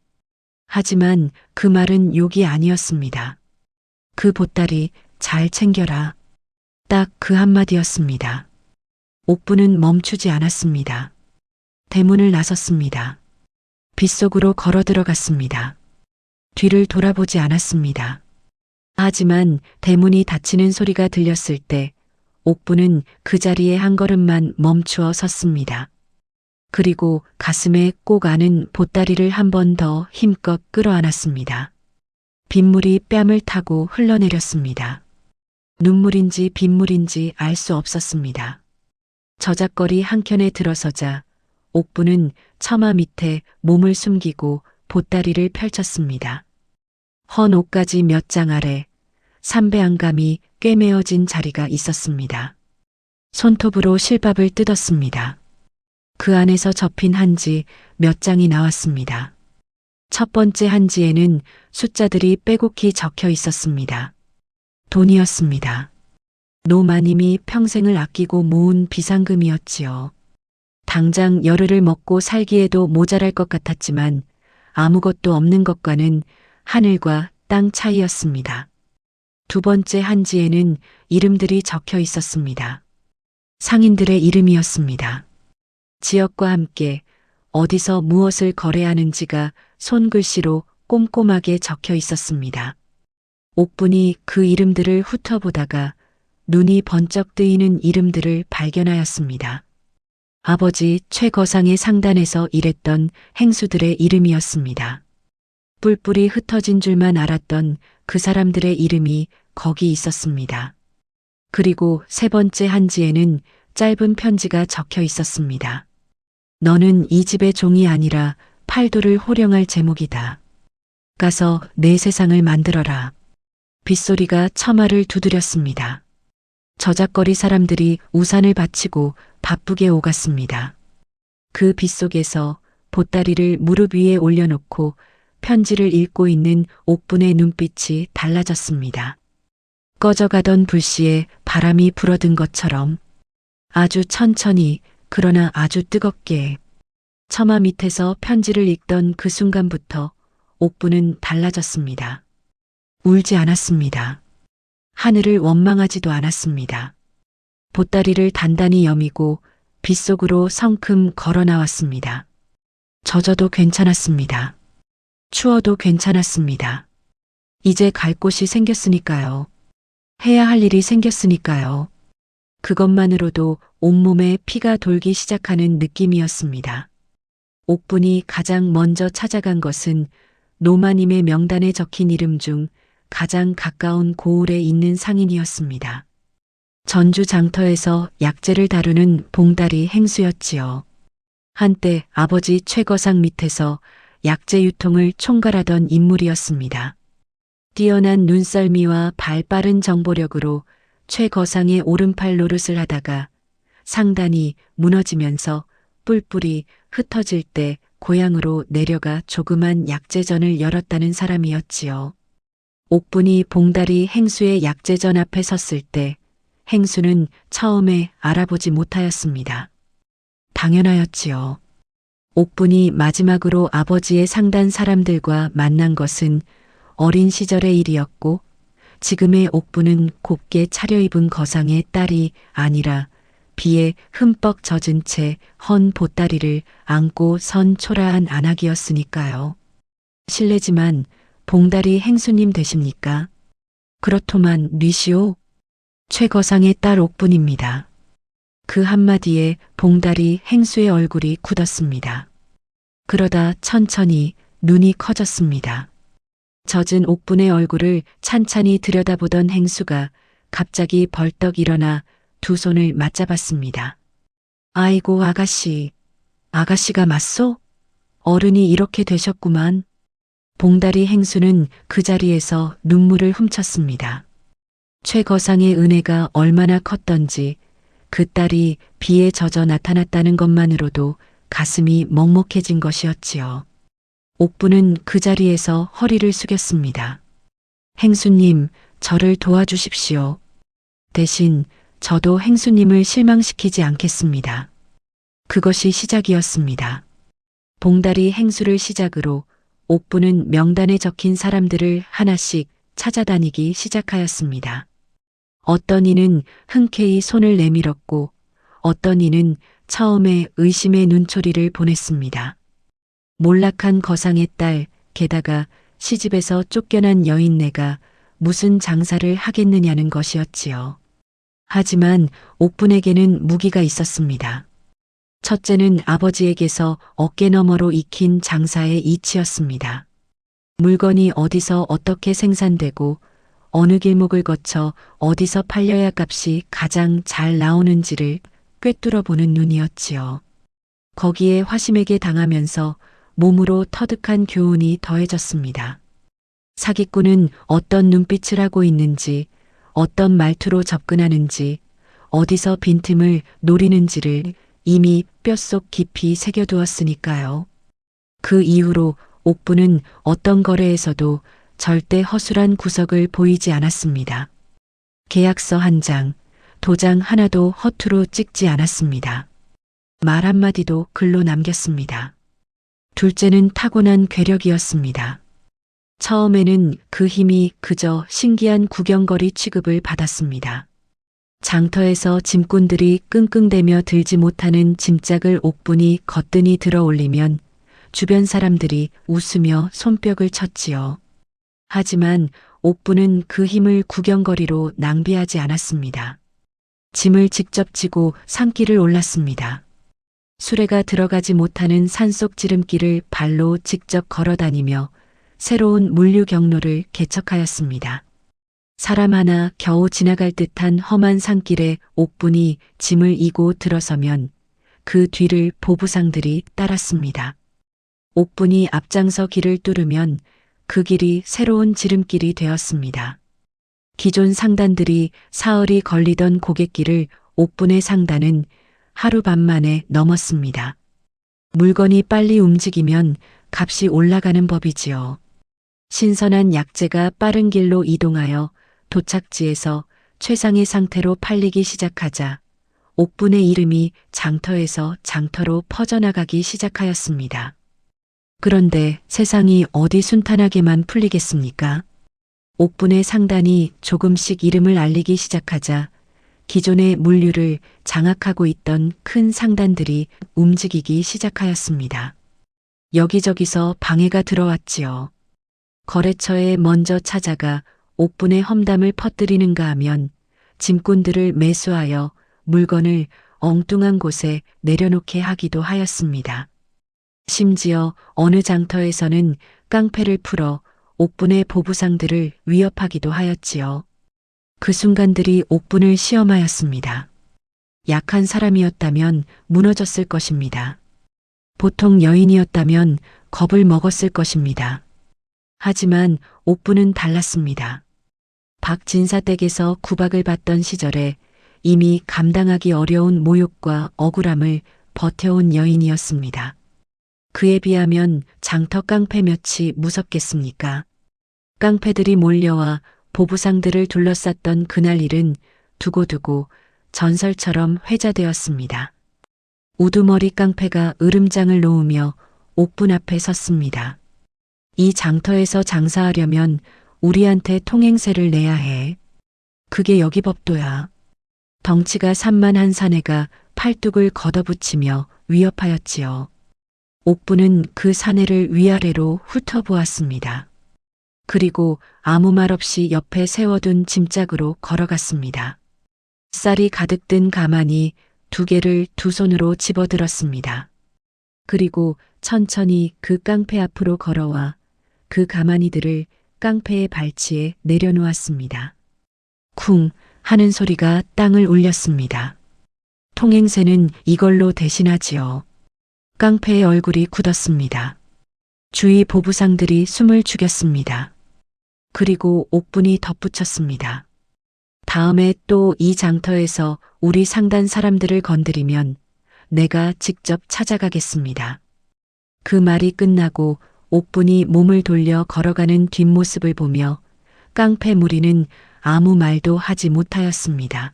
하지만 그 말은 욕이 아니었습니다. 그 보따리 잘 챙겨라. 딱 그 한마디였습니다. 옥부는 멈추지 않았습니다. 대문을 나섰습니다. 빗속으로 걸어 들어갔습니다. 뒤를 돌아보지 않았습니다. 하지만 대문이 닫히는 소리가 들렸을 때 옥부는 그 자리에 한 걸음만 멈추어 섰습니다. 그리고 가슴에 꼭 안은 보따리를 한 번 더 힘껏 끌어안았습니다. 빗물이 뺨을 타고 흘러내렸습니다. 눈물인지 빗물인지 알 수 없었습니다. 저작거리 한켠에 들어서자 옥부는 처마 밑에 몸을 숨기고 보따리를 펼쳤습니다. 헌 옷가지 몇 장 아래 삼배 안감이 꿰매어진 자리가 있었습니다. 손톱으로 실밥을 뜯었습니다. 그 안에서 접힌 한지 몇 장이 나왔습니다. 첫 번째 한지에는 숫자들이 빼곡히 적혀 있었습니다. 돈이었습니다. 노마님이 평생을 아끼고 모은 비상금이었지요. 당장 열흘을 먹고 살기에도 모자랄 것 같았지만 아무것도 없는 것과는 하늘과 땅 차이였습니다. 두 번째 한지에는 이름들이 적혀 있었습니다. 상인들의 이름이었습니다. 지역과 함께 어디서 무엇을 거래하는지가 손글씨로 꼼꼼하게 적혀 있었습니다. 옥분이 그 이름들을 훑어보다가 눈이 번쩍 뜨이는 이름들을 발견하였습니다. 아버지 최거상의 상단에서 일했던 행수들의 이름이었습니다. 뿔뿔이 흩어진 줄만 알았던 그 사람들의 이름이 거기 있었습니다. 그리고 세 번째 한지에는 짧은 편지가 적혀 있었습니다. 너는 이 집의 종이 아니라 팔도를 호령할 제목이다. 가서 내 세상을 만들어라. 빗소리가 처마를 두드렸습니다. 저작거리 사람들이 우산을 받치고 바쁘게 오갔습니다. 그 빗속에서 보따리를 무릎 위에 올려놓고 편지를 읽고 있는 옥분의 눈빛이 달라졌습니다. 꺼져가던 불씨에 바람이 불어든 것처럼 아주 천천히 그러나 아주 뜨겁게 처마 밑에서 편지를 읽던 그 순간부터 옥분은 달라졌습니다. 울지 않았습니다. 하늘을 원망하지도 않았습니다. 보따리를 단단히 여미고 빗속으로 성큼 걸어 나왔습니다. 젖어도 괜찮았습니다. 추워도 괜찮았습니다. 이제 갈 곳이 생겼으니까요. 해야 할 일이 생겼으니까요. 그것만으로도 온몸에 피가 돌기 시작하는 느낌이었습니다. 옥분이 가장 먼저 찾아간 것은 노마님의 명단에 적힌 이름 중 가장 가까운 고을에 있는 상인이었습니다. 전주 장터에서 약재를 다루는 봉다리 행수였지요. 한때 아버지 최거상 밑에서 약재 유통을 총괄하던 인물이었습니다. 뛰어난 눈썰미와 발빠른 정보력으로 최거상의 오른팔 노릇을 하다가 상단이 무너지면서 뿔뿔이 흩어질 때 고향으로 내려가 조그만 약재전을 열었다는 사람이었지요. 옥분이 봉다리 행수의 약재전 앞에 섰을 때 행수는 처음에 알아보지 못하였습니다. 당연하였지요. 옥분이 마지막으로 아버지의 상단 사람들과 만난 것은 어린 시절의 일이었고 지금의 옥분은 곱게 차려입은 거상의 딸이 아니라 비에 흠뻑 젖은 채 헌 보따리를 안고 선 초라한 안악이었으니까요. 실례지만 봉다리 행수님 되십니까? 그렇더만 뉘시오. 최거상의 딸 옥분입니다. 그 한마디에 봉다리 행수의 얼굴이 굳었습니다. 그러다 천천히 눈이 커졌습니다. 젖은 옥분의 얼굴을 찬찬히 들여다보던 행수가 갑자기 벌떡 일어나 두 손을 맞잡았습니다. 아이고 아가씨, 아가씨가 맞소? 어른이 이렇게 되셨구만. 봉다리 행수는 그 자리에서 눈물을 훔쳤습니다. 최 거상의 은혜가 얼마나 컸던지 그 딸이 비에 젖어 나타났다는 것만으로도 가슴이 먹먹해진 것이었지요. 옥부는 그 자리에서 허리를 숙였습니다. 행수님, 저를 도와주십시오. 대신 저도 행수님을 실망시키지 않겠습니다. 그것이 시작이었습니다. 봉다리 행수를 시작으로 옥부는 명단에 적힌 사람들을 하나씩 찾아다니기 시작하였습니다. 어떤 이는 흔쾌히 손을 내밀었고 어떤 이는 처음에 의심의 눈초리를 보냈습니다. 몰락한 거상의 딸, 게다가 시집에서 쫓겨난 여인네가 무슨 장사를 하겠느냐는 것이었지요. 하지만 옥분에게는 무기가 있었습니다. 첫째는 아버지에게서 어깨너머로 익힌 장사의 이치였습니다. 물건이 어디서 어떻게 생산되고 어느 길목을 거쳐 어디서 팔려야 값이 가장 잘 나오는지를 꿰뚫어 보는 눈이었지요. 거기에 화심에게 당하면서 몸으로 터득한 교훈이 더해졌습니다. 사기꾼은 어떤 눈빛을 하고 있는지, 어떤 말투로 접근하는지, 어디서 빈틈을 노리는지를 이미 뼛속 깊이 새겨두었으니까요. 그 이후로 옥부는 어떤 거래에서도 절대 허술한 구석을 보이지 않았습니다. 계약서 한 장, 도장 하나도 허투루 찍지 않았습니다. 말 한마디도 글로 남겼습니다. 둘째는 타고난 괴력이었습니다. 처음에는 그 힘이 그저 신기한 구경거리 취급을 받았습니다. 장터에서 짐꾼들이 끙끙대며 들지 못하는 짐짝을 옥분이 거뜬히 들어 올리면 주변 사람들이 웃으며 손뼉을 쳤지요. 하지만 옥분은 그 힘을 구경거리로 낭비하지 않았습니다. 짐을 직접 지고 산길을 올랐습니다. 수레가 들어가지 못하는 산속 지름길을 발로 직접 걸어다니며 새로운 물류 경로를 개척하였습니다. 사람 하나 겨우 지나갈 듯한 험한 산길에 옥분이 짐을 이고 들어서면 그 뒤를 보부상들이 따랐습니다. 옥분이 앞장서 길을 뚫으면 그 길이 새로운 지름길이 되었습니다. 기존 상단들이 사흘이 걸리던 고갯길을 옥분의 상단은 하루 반 만에 넘었습니다. 물건이 빨리 움직이면 값이 올라가는 법이지요. 신선한 약재가 빠른 길로 이동하여 도착지에서 최상의 상태로 팔리기 시작하자 옥분의 이름이 장터에서 장터로 퍼져나가기 시작하였습니다. 그런데 세상이 어디 순탄하게만 풀리겠습니까? 옥분의 상단이 조금씩 이름을 알리기 시작하자 기존의 물류를 장악하고 있던 큰 상단들이 움직이기 시작하였습니다. 여기저기서 방해가 들어왔지요. 거래처에 먼저 찾아가 옥분의 험담을 퍼뜨리는가 하면 짐꾼들을 매수하여 물건을 엉뚱한 곳에 내려놓게 하기도 하였습니다. 심지어 어느 장터에서는 깡패를 풀어 옥분의 보부상들을 위협하기도 하였지요. 그 순간들이 옥분을 시험하였습니다. 약한 사람이었다면 무너졌을 것입니다. 보통 여인이었다면 겁을 먹었을 것입니다. 하지만 옥분은 달랐습니다. 박진사 댁에서 구박을 받던 시절에 이미 감당하기 어려운 모욕과 억울함을 버텨온 여인이었습니다. 그에 비하면 장터 깡패 몇이 무섭겠습니까? 깡패들이 몰려와 보부상들을 둘러쌌던 그날 일은 두고두고 전설처럼 회자되었습니다. 우두머리 깡패가 으름장을 놓으며 옥분 앞에 섰습니다. 이 장터에서 장사하려면 우리한테 통행세를 내야 해. 그게 여기 법도야. 덩치가 산만한 사내가 팔뚝을 걷어붙이며 위협하였지요. 옥분은 그 사내를 위아래로 훑어보았습니다. 그리고 아무 말 없이 옆에 세워둔 짐짝으로 걸어갔습니다. 쌀이 가득 든 가마니 2개를 두 손으로 집어들었습니다. 그리고 천천히 그 깡패 앞으로 걸어와 그 가마니들을 깡패의 발치에 내려놓았습니다. 쿵 하는 소리가 땅을 울렸습니다. 통행세는 이걸로 대신하지요. 깡패의 얼굴이 굳었습니다. 주위 보부상들이 숨을 죽였습니다. 그리고 옥분이 덧붙였습니다. 다음에 또 이 장터에서 우리 상단 사람들을 건드리면 내가 직접 찾아가겠습니다. 그 말이 끝나고 옥분이 몸을 돌려 걸어가는 뒷모습을 보며 깡패 무리는 아무 말도 하지 못하였습니다.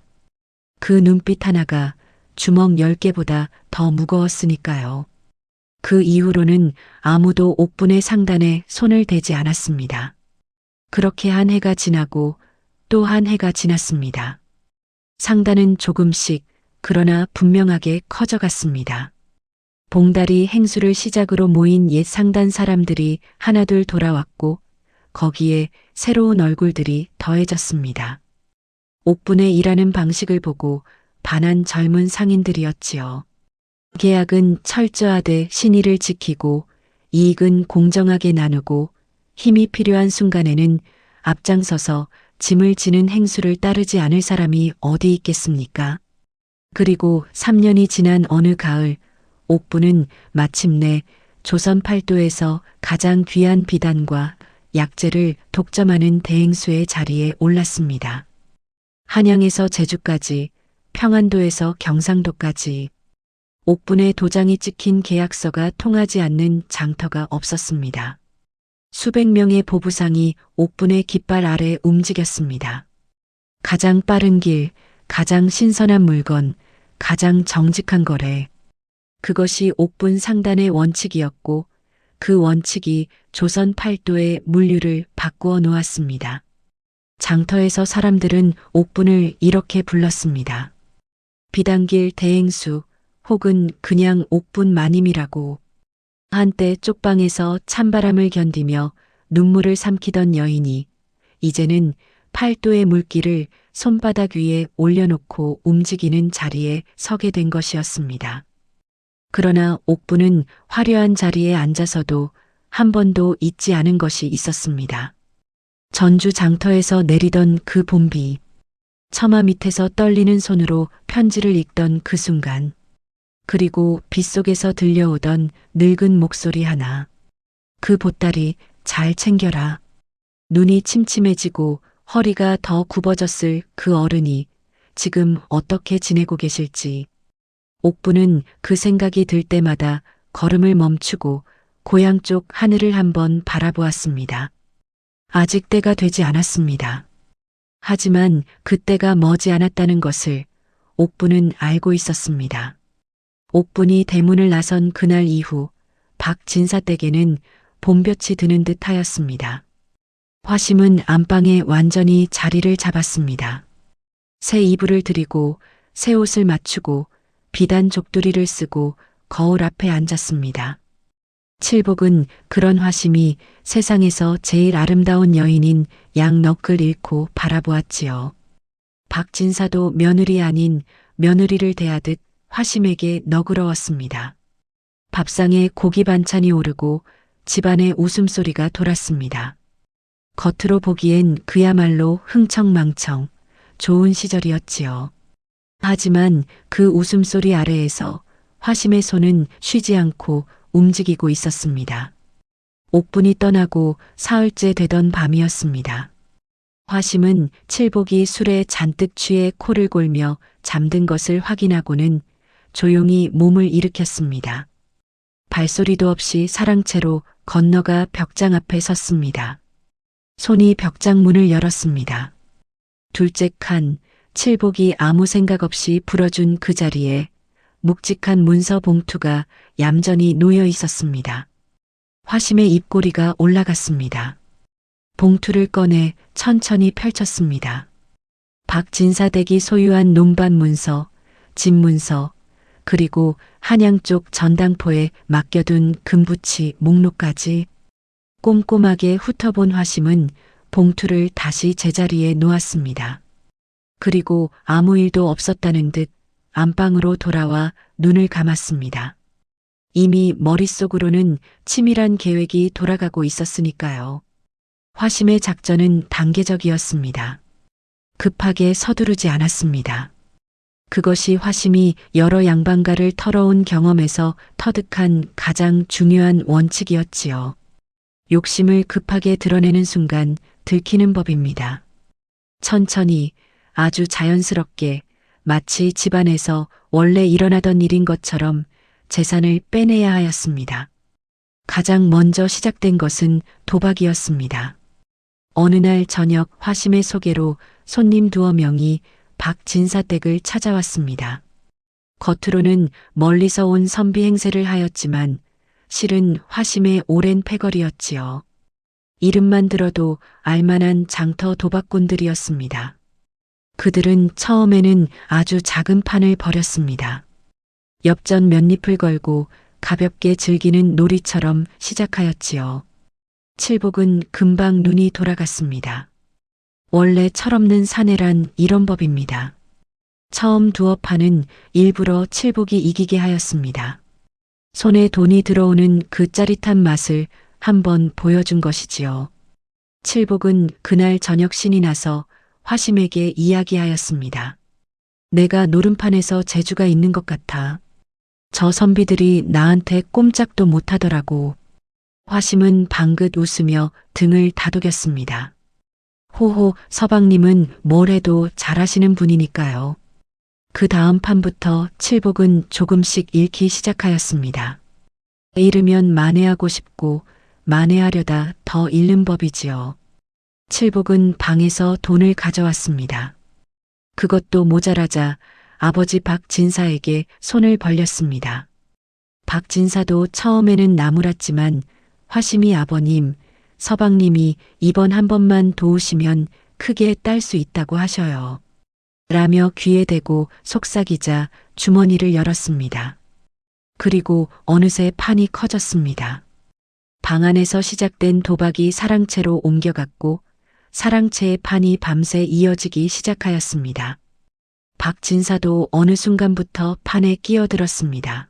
그 눈빛 하나가 주먹 10개보다 더 무거웠으니까요. 그 이후로는 아무도 옥분의 상단에 손을 대지 않았습니다. 그렇게 한 해가 지나고 또 한 해가 지났습니다. 상단은 조금씩 그러나 분명하게 커져갔습니다. 봉다리 행수를 시작으로 모인 옛 상단 사람들이 하나둘 돌아왔고 거기에 새로운 얼굴들이 더해졌습니다. 옥분의 일하는 방식을 보고 반한 젊은 상인들이었지요. 계약은 철저하되 신의를 지키고 이익은 공정하게 나누고 힘이 필요한 순간에는 앞장서서 짐을 지는 행수를 따르지 않을 사람이 어디 있겠습니까? 그리고 3년이 지난 어느 가을 옥분은 마침내 조선 팔도에서 가장 귀한 비단과 약재를 독점하는 대행수의 자리에 올랐습니다. 한양에서 제주까지, 평안도에서 경상도까지 옥분의 도장이 찍힌 계약서가 통하지 않는 장터가 없었습니다. 수백 명의 보부상이 옥분의 깃발 아래 움직였습니다. 가장 빠른 길, 가장 신선한 물건, 가장 정직한 거래. 그것이 옥분 상단의 원칙이었고 그 원칙이 조선 팔도의 물류를 바꾸어 놓았습니다. 장터에서 사람들은 옥분을 이렇게 불렀습니다. 비단길 대행수 혹은 그냥 옥분 마님이라고. 한때 쪽방에서 찬바람을 견디며 눈물을 삼키던 여인이 이제는 팔도의 물길을 손바닥 위에 올려놓고 움직이는 자리에 서게 된 것이었습니다. 그러나 옥분은 화려한 자리에 앉아서도 한 번도 잊지 않은 것이 있었습니다. 전주 장터에서 내리던 그 봄비, 처마 밑에서 떨리는 손으로 편지를 읽던 그 순간, 그리고 빗속에서 들려오던 늙은 목소리 하나. 그 보따리 잘 챙겨라. 눈이 침침해지고 허리가 더 굽어졌을 그 어른이 지금 어떻게 지내고 계실지. 옥분은 그 생각이 들 때마다 걸음을 멈추고 고향 쪽 하늘을 한번 바라보았습니다. 아직 때가 되지 않았습니다. 하지만 그때가 머지 않았다는 것을 옥분은 알고 있었습니다. 옥분이 대문을 나선 그날 이후 박진사 댁에는 봄볕이 드는 듯 하였습니다. 화심은 안방에 완전히 자리를 잡았습니다. 새 이불을 들이고 새 옷을 맞추고 비단 족두리를 쓰고 거울 앞에 앉았습니다. 칠복은 그런 화심이 세상에서 제일 아름다운 여인인 양넋을 잃고 바라보았지요. 박진사도 며느리 아닌 며느리를 대하듯 화심에게 너그러웠습니다. 밥상에 고기 반찬이 오르고 집안에 웃음소리가 돌았습니다. 겉으로 보기엔 그야말로 흥청망청 좋은 시절이었지요. 하지만 그 웃음소리 아래에서 화심의 손은 쉬지 않고 움직이고 있었습니다. 옥분이 떠나고 사흘째 되던 밤이었습니다. 화심은 칠복이 술에 잔뜩 취해 코를 골며 잠든 것을 확인하고는 조용히 몸을 일으켰습니다. 발소리도 없이 사랑채로 건너가 벽장 앞에 섰습니다. 손이 벽장 문을 열었습니다. 둘째 칸, 칠복이 아무 생각 없이 불어준 그 자리에 묵직한 문서 봉투가 얌전히 놓여 있었습니다. 화심의 입꼬리가 올라갔습니다. 봉투를 꺼내 천천히 펼쳤습니다. 박진사 댁이 소유한 논밭 문서, 집 문서, 그리고 한양 쪽 전당포에 맡겨둔 금부치 목록까지 꼼꼼하게 훑어본 화심은 봉투를 다시 제자리에 놓았습니다. 그리고 아무 일도 없었다는 듯 안방으로 돌아와 눈을 감았습니다. 이미 머릿속으로는 치밀한 계획이 돌아가고 있었으니까요. 화심의 작전은 단계적이었습니다. 급하게 서두르지 않았습니다. 그것이 화심이 여러 양반가를 털어온 경험에서 터득한 가장 중요한 원칙이었지요. 욕심을 급하게 드러내는 순간 들키는 법입니다. 천천히 아주 자연스럽게 마치 집안에서 원래 일어나던 일인 것처럼 재산을 빼내야 하였습니다. 가장 먼저 시작된 것은 도박이었습니다. 어느 날 저녁 화심의 소개로 손님 2명이 박진사 댁을 찾아왔습니다. 겉으로는 멀리서 온 선비 행세를 하였지만 실은 화심의 오랜 패거리였지요. 이름만 들어도 알만한 장터 도박꾼들이었습니다. 그들은 처음에는 아주 작은 판을 벌였습니다. 엽전 몇 잎을 걸고 가볍게 즐기는 놀이처럼 시작하였지요. 칠복은 금방 눈이 돌아갔습니다. 원래 철없는 사내란 이런 법입니다. 처음 두어 판은 일부러 칠복이 이기게 하였습니다. 손에 돈이 들어오는 그 짜릿한 맛을 한번 보여준 것이지요. 칠복은 그날 저녁 신이 나서 화심에게 이야기하였습니다. 내가 노름판에서 재주가 있는 것 같아. 저 선비들이 나한테 꼼짝도 못하더라고. 화심은 방긋 웃으며 등을 다독였습니다. 호호, 서방님은 뭘 해도 잘하시는 분이니까요. 그 다음 판부터 칠복은 조금씩 잃기 시작하였습니다. 잃으면 만회하고 싶고 만회하려다 더 잃는 법이지요. 칠복은 방에서 돈을 가져왔습니다. 그것도 모자라자 아버지 박진사에게 손을 벌렸습니다. 박진사도 처음에는 나무랐지만 화심이 아버님, 서방님이 이번 한 번만 도우시면 크게 딸 수 있다고 하셔요. 라며 귀에 대고 속삭이자 주머니를 열었습니다. 그리고 어느새 판이 커졌습니다. 방 안에서 시작된 도박이 사랑채로 옮겨갔고 사랑채의 판이 밤새 이어지기 시작하였습니다. 박진사도 어느 순간부터 판에 끼어들었습니다.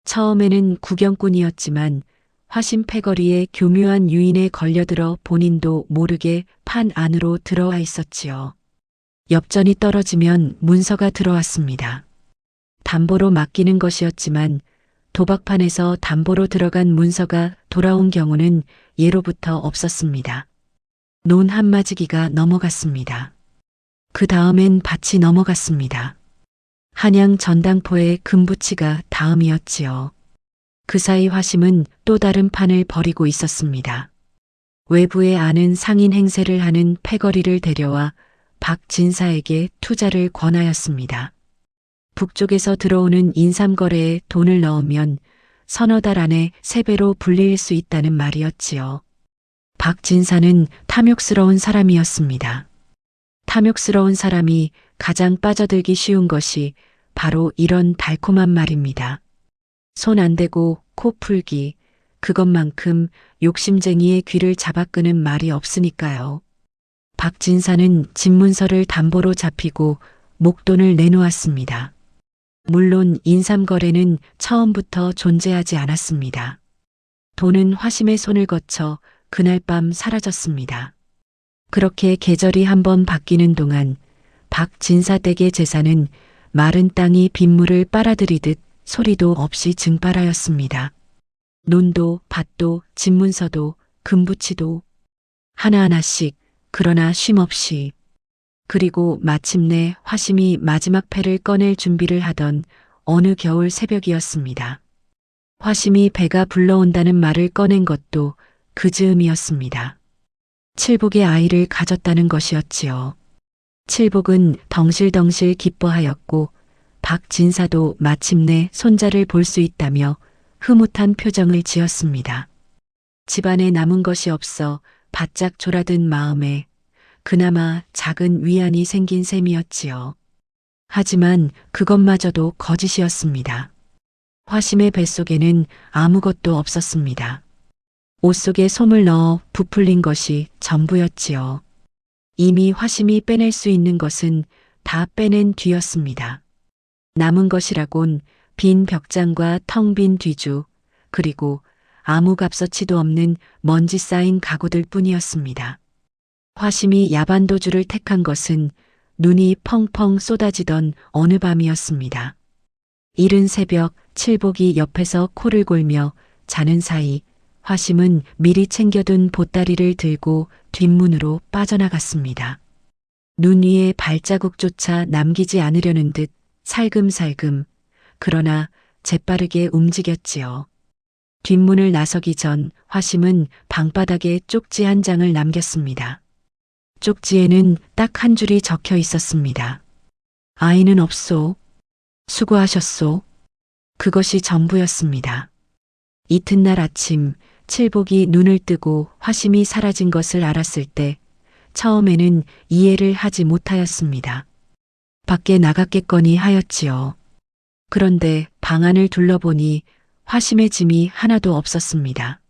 처음에는 구경꾼이었지만 화심 패거리에 교묘한 유인에 걸려들어 본인도 모르게 판 안으로 들어와 있었지요. 엽전이 떨어지면 문서가 들어왔습니다. 담보로 맡기는 것이었지만 도박판에서 담보로 들어간 문서가 돌아온 경우는 예로부터 없었습니다. 논 한마지기가 넘어갔습니다. 그 다음엔 밭이 넘어갔습니다. 한양 전당포의 금부치가 다음이었지요. 그 사이 화심은 또 다른 판을 벌이고 있었습니다. 외부에 아는 상인 행세를 하는 패거리를 데려와 박진사에게 투자를 권하였습니다. 북쪽에서 들어오는 인삼거래에 돈을 넣으면 서너 달 안에 3배로 불릴 수 있다는 말이었지요. 박진사는 탐욕스러운 사람이었습니다. 탐욕스러운 사람이 가장 빠져들기 쉬운 것이 바로 이런 달콤한 말입니다. 손 안 대고 코 풀기, 그것만큼 욕심쟁이의 귀를 잡아끄는 말이 없으니까요. 박진사는 집문서를 담보로 잡히고 목돈을 내놓았습니다. 물론 인삼거래는 처음부터 존재하지 않았습니다. 돈은 화심의 손을 거쳐 그날 밤 사라졌습니다. 그렇게 계절이 한번 바뀌는 동안 박진사 댁의 재산은 마른 땅이 빗물을 빨아들이듯 소리도 없이 증발하였습니다. 논도 밭도 집문서도 금부치도 하나하나씩 그러나 쉼없이. 그리고 마침내 화심이 마지막 패를 꺼낼 준비를 하던 어느 겨울 새벽이었습니다. 화심이 배가 불러온다는 말을 꺼낸 것도 그 즈음이었습니다. 칠복의 아이를 가졌다는 것이었지요. 칠복은 덩실덩실 기뻐하였고 박진사도 마침내 손자를 볼 수 있다며 흐뭇한 표정을 지었습니다. 집안에 남은 것이 없어 바짝 졸아든 마음에 그나마 작은 위안이 생긴 셈이었지요. 하지만 그것마저도 거짓이었습니다. 화심의 뱃속에는 아무것도 없었습니다. 옷 속에 솜을 넣어 부풀린 것이 전부였지요. 이미 화심이 빼낼 수 있는 것은 다 빼낸 뒤였습니다. 남은 것이라곤 빈 벽장과 텅 빈 뒤주, 그리고 아무 값어치도 없는 먼지 쌓인 가구들 뿐이었습니다. 화심이 야반도주를 택한 것은 눈이 펑펑 쏟아지던 어느 밤이었습니다. 이른 새벽 칠복이 옆에서 코를 골며 자는 사이 화심은 미리 챙겨둔 보따리를 들고 뒷문으로 빠져나갔습니다. 눈 위에 발자국조차 남기지 않으려는 듯 살금살금, 그러나 재빠르게 움직였지요. 뒷문을 나서기 전 화심은 방바닥에 쪽지 한 장을 남겼습니다. 쪽지에는 딱 한 줄이 적혀 있었습니다. 아이는 없소. 수고하셨소. 그것이 전부였습니다. 이튿날 아침 칠복이 눈을 뜨고 화심이 사라진 것을 알았을 때 처음에는 이해를 하지 못하였습니다. 밖에 나갔겠거니 하였지요. 그런데 방 안을 둘러보니 화심의 짐이 하나도 없었습니다.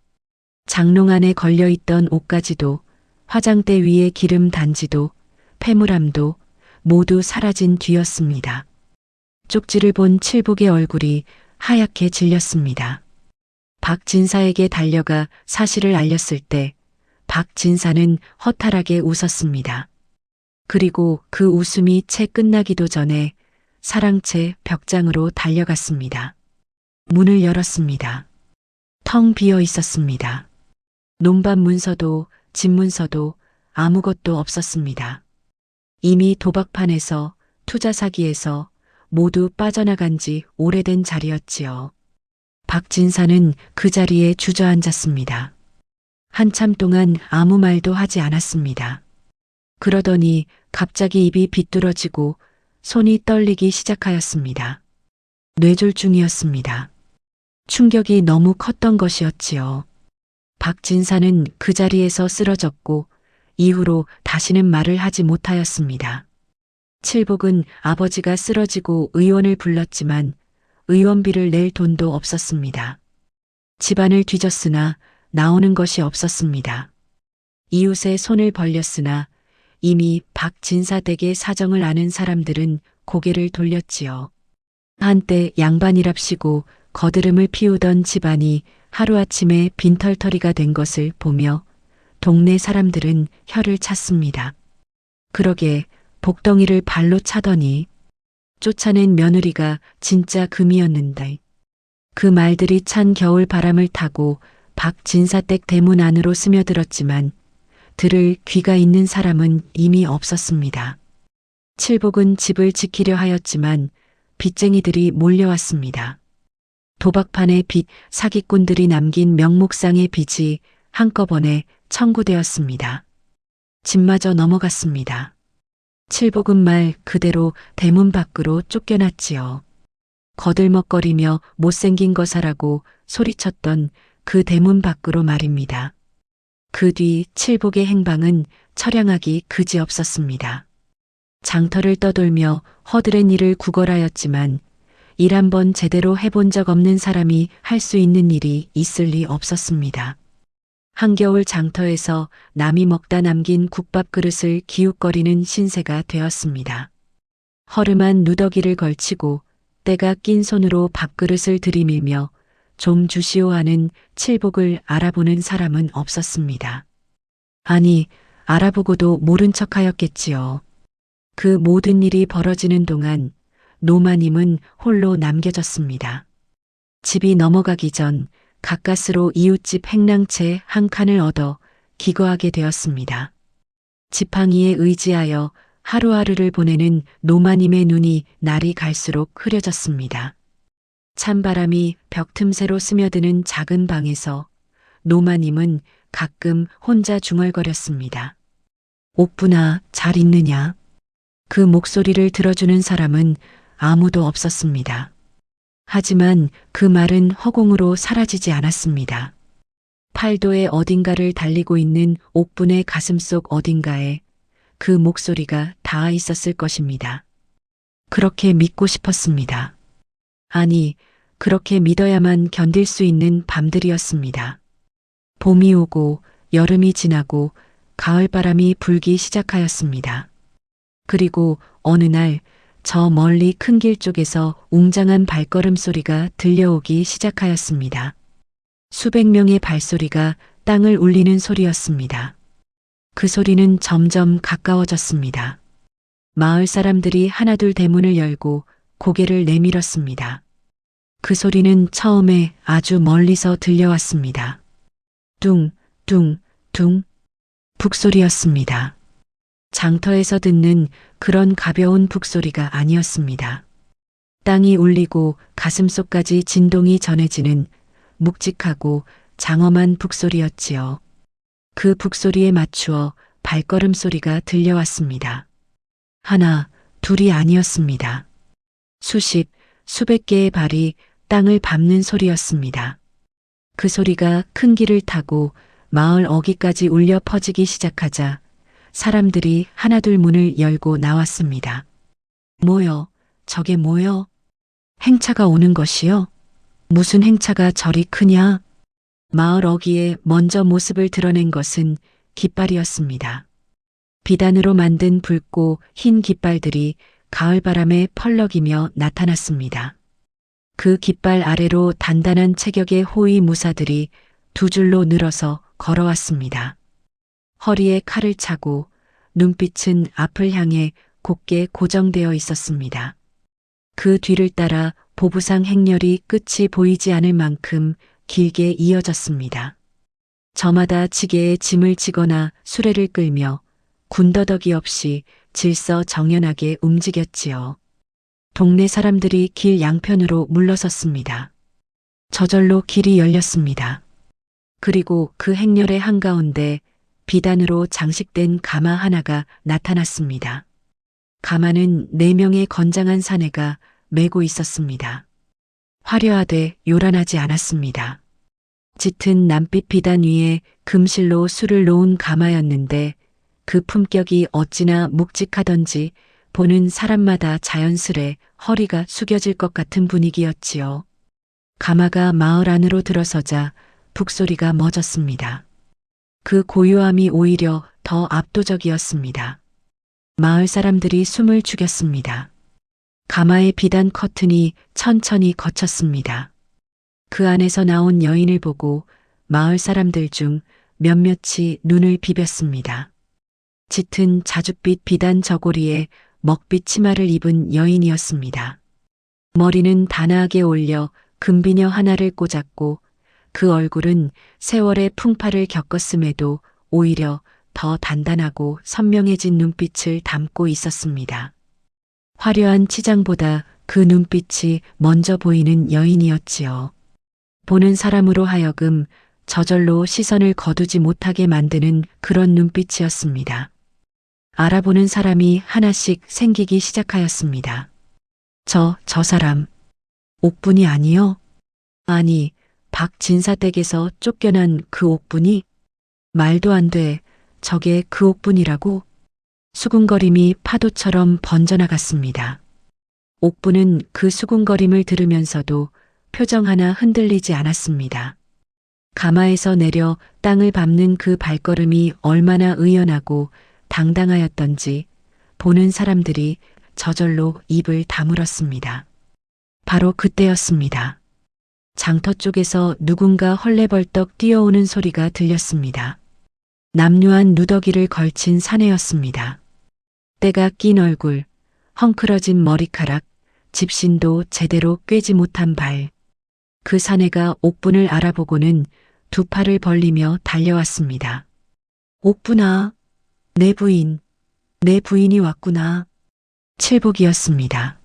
장롱 안에 걸려있던 옷가지도, 화장대 위에 기름 단지도, 패물함도 모두 사라진 뒤였습니다. 쪽지를 본 칠복의 얼굴이 하얗게 질렸습니다. 박 진사에게 달려가 사실을 알렸을 때 박 진사는 허탈하게 웃었습니다. 그리고 그 웃음이 채 끝나기도 전에 사랑채 벽장으로 달려갔습니다. 문을 열었습니다. 텅 비어 있었습니다. 논밭 문서도 집 문서도 아무것도 없었습니다. 이미 도박판에서 투자 사기에서 모두 빠져나간 지 오래된 자리였지요. 박진사는 그 자리에 주저앉았습니다. 한참 동안 아무 말도 하지 않았습니다. 그러더니 갑자기 입이 비뚤어지고 손이 떨리기 시작하였습니다. 뇌졸중이었습니다. 충격이 너무 컸던 것이었지요. 박진사는 그 자리에서 쓰러졌고 이후로 다시는 말을 하지 못하였습니다. 칠복은 아버지가 쓰러지고 의원을 불렀지만 의원비를 낼 돈도 없었습니다. 집안을 뒤졌으나 나오는 것이 없었습니다. 이웃의 손을 벌렸으나 이미 박진사 댁의 사정을 아는 사람들은 고개를 돌렸지요. 한때 양반이랍시고 거드름을 피우던 집안이 하루아침에 빈털터리가 된 것을 보며 동네 사람들은 혀를 찼습니다. 그러게 복덩이를 발로 차더니 쫓아낸 며느리가 진짜 금이었는데. 그 말들이 찬 겨울 바람을 타고 박진사댁 대문 안으로 스며들었지만 들을 귀가 있는 사람은 이미 없었습니다. 칠복은 집을 지키려 하였지만 빚쟁이들이 몰려왔습니다. 도박판의 빚, 사기꾼들이 남긴 명목상의 빚이 한꺼번에 청구되었습니다. 집마저 넘어갔습니다. 칠복은 말 그대로 대문 밖으로 쫓겨났지요. 거들먹거리며 못생긴 거사라고 소리쳤던 그 대문 밖으로 말입니다. 그 뒤 칠복의 행방은 처량하기 그지없었습니다. 장터를 떠돌며 허드렛 일을 구걸하였지만 일 한 번 제대로 해본 적 없는 사람이 할 수 있는 일이 있을 리 없었습니다. 한겨울 장터에서 남이 먹다 남긴 국밥 그릇을 기웃거리는 신세가 되었습니다. 허름한 누더기를 걸치고 때가 낀 손으로 밥그릇을 들이밀며 좀 주시오 하는 칠복을 알아보는 사람은 없었습니다. 아니, 알아보고도 모른 척하였겠지요. 그 모든 일이 벌어지는 동안 노마님은 홀로 남겨졌습니다. 집이 넘어가기 전 가까스로 이웃집 행랑채 한 칸을 얻어 기거하게 되었습니다. 지팡이에 의지하여 하루하루를 보내는 노마님의 눈이 날이 갈수록 흐려졌습니다. 찬바람이 벽 틈새로 스며드는 작은 방에서 노마님은 가끔 혼자 중얼거렸습니다. 옥분아, 잘 있느냐? 그 목소리를 들어주는 사람은 아무도 없었습니다. 하지만 그 말은 허공으로 사라지지 않았습니다. 팔도의 어딘가를 달리고 있는 옥분의 가슴속 어딘가에 그 목소리가 닿아 있었을 것입니다. 그렇게 믿고 싶었습니다. 아니, 그렇게 믿어야만 견딜 수 있는 밤들이었습니다. 봄이 오고 여름이 지나고 가을바람이 불기 시작하였습니다. 그리고 어느 날 저 멀리 큰 길 쪽에서 웅장한 발걸음 소리가 들려오기 시작하였습니다. 수백 명의 발소리가 땅을 울리는 소리였습니다. 그 소리는 점점 가까워졌습니다. 마을 사람들이 하나둘 대문을 열고 고개를 내밀었습니다. 그 소리는 처음에 아주 멀리서 들려왔습니다. 둥, 둥, 둥. 북소리였습니다. 장터에서 듣는 그런 가벼운 북소리가 아니었습니다. 땅이 울리고 가슴속까지 진동이 전해지는 묵직하고 장엄한 북소리였지요. 그 북소리에 맞추어 발걸음 소리가 들려왔습니다. 하나, 둘이 아니었습니다. 수십, 수백 개의 발이 땅을 밟는 소리였습니다. 그 소리가 큰 길을 타고 마을 어귀까지 울려 퍼지기 시작하자 사람들이 하나둘 문을 열고 나왔습니다. 뭐여? 저게 뭐여? 행차가 오는 것이요? 무슨 행차가 저리 크냐? 마을 어귀에 먼저 모습을 드러낸 것은 깃발이었습니다. 비단으로 만든 붉고 흰 깃발들이 가을바람에 펄럭이며 나타났습니다. 그 깃발 아래로 단단한 체격의 호위 무사들이 두 줄로 늘어서 걸어왔습니다. 허리에 칼을 차고 눈빛은 앞을 향해 곧게 고정되어 있었습니다. 그 뒤를 따라 보부상 행렬이 끝이 보이지 않을 만큼 길게 이어졌습니다. 저마다 지게에 짐을 지거나 수레를 끌며 군더더기 없이 질서정연하게 움직였지요. 동네 사람들이 길 양편으로 물러섰습니다. 저절로 길이 열렸습니다. 그리고 그 행렬의 한가운데 비단으로 장식된 가마 하나가 나타났습니다. 가마는 4명의 건장한 사내가 메고 있었습니다. 화려하되 요란하지 않았습니다. 짙은 남빛 비단 위에 금실로 술을 놓은 가마였는데 그 품격이 어찌나 묵직하던지 보는 사람마다 자연스레 허리가 숙여질 것 같은 분위기였지요. 가마가 마을 안으로 들어서자 북소리가 멎었습니다. 그 고요함이 오히려 더 압도적이었습니다. 마을 사람들이 숨을 죽였습니다. 가마의 비단 커튼이 천천히 걷혔습니다. 그 안에서 나온 여인을 보고 마을 사람들 중 몇몇이 눈을 비볐습니다. 짙은 자줏빛 비단 저고리에 먹빛 치마를 입은 여인이었습니다. 머리는 단아하게 올려 금비녀 하나를 꽂았고 그 얼굴은 세월의 풍파를 겪었음에도 오히려 더 단단하고 선명해진 눈빛을 담고 있었습니다. 화려한 치장보다 그 눈빛이 먼저 보이는 여인이었지요. 보는 사람으로 하여금 저절로 시선을 거두지 못하게 만드는 그런 눈빛이었습니다. 알아보는 사람이 하나씩 생기기 시작하였습니다. 저 사람, 옥분이 아니요? 아니, 박진사 댁에서 쫓겨난 그 옥분이? 말도 안 돼, 저게 그 옥분이라고? 수군거림이 파도처럼 번져나갔습니다. 옥분은 그 수군거림을 들으면서도 표정 하나 흔들리지 않았습니다. 가마에서 내려 땅을 밟는 그 발걸음이 얼마나 의연하고 당당하였던지 보는 사람들이 저절로 입을 다물었습니다. 바로 그때였습니다. 장터 쪽에서 누군가 헐레벌떡 뛰어오는 소리가 들렸습니다. 남루한 누더기를 걸친 사내였습니다. 때가 낀 얼굴, 헝클어진 머리카락, 집신도 제대로 꿰지 못한 발. 그 사내가 옥분을 알아보고는 두 팔을 벌리며 달려왔습니다. 옥분아, 내 부인이 왔구나. 칠복이었습니다.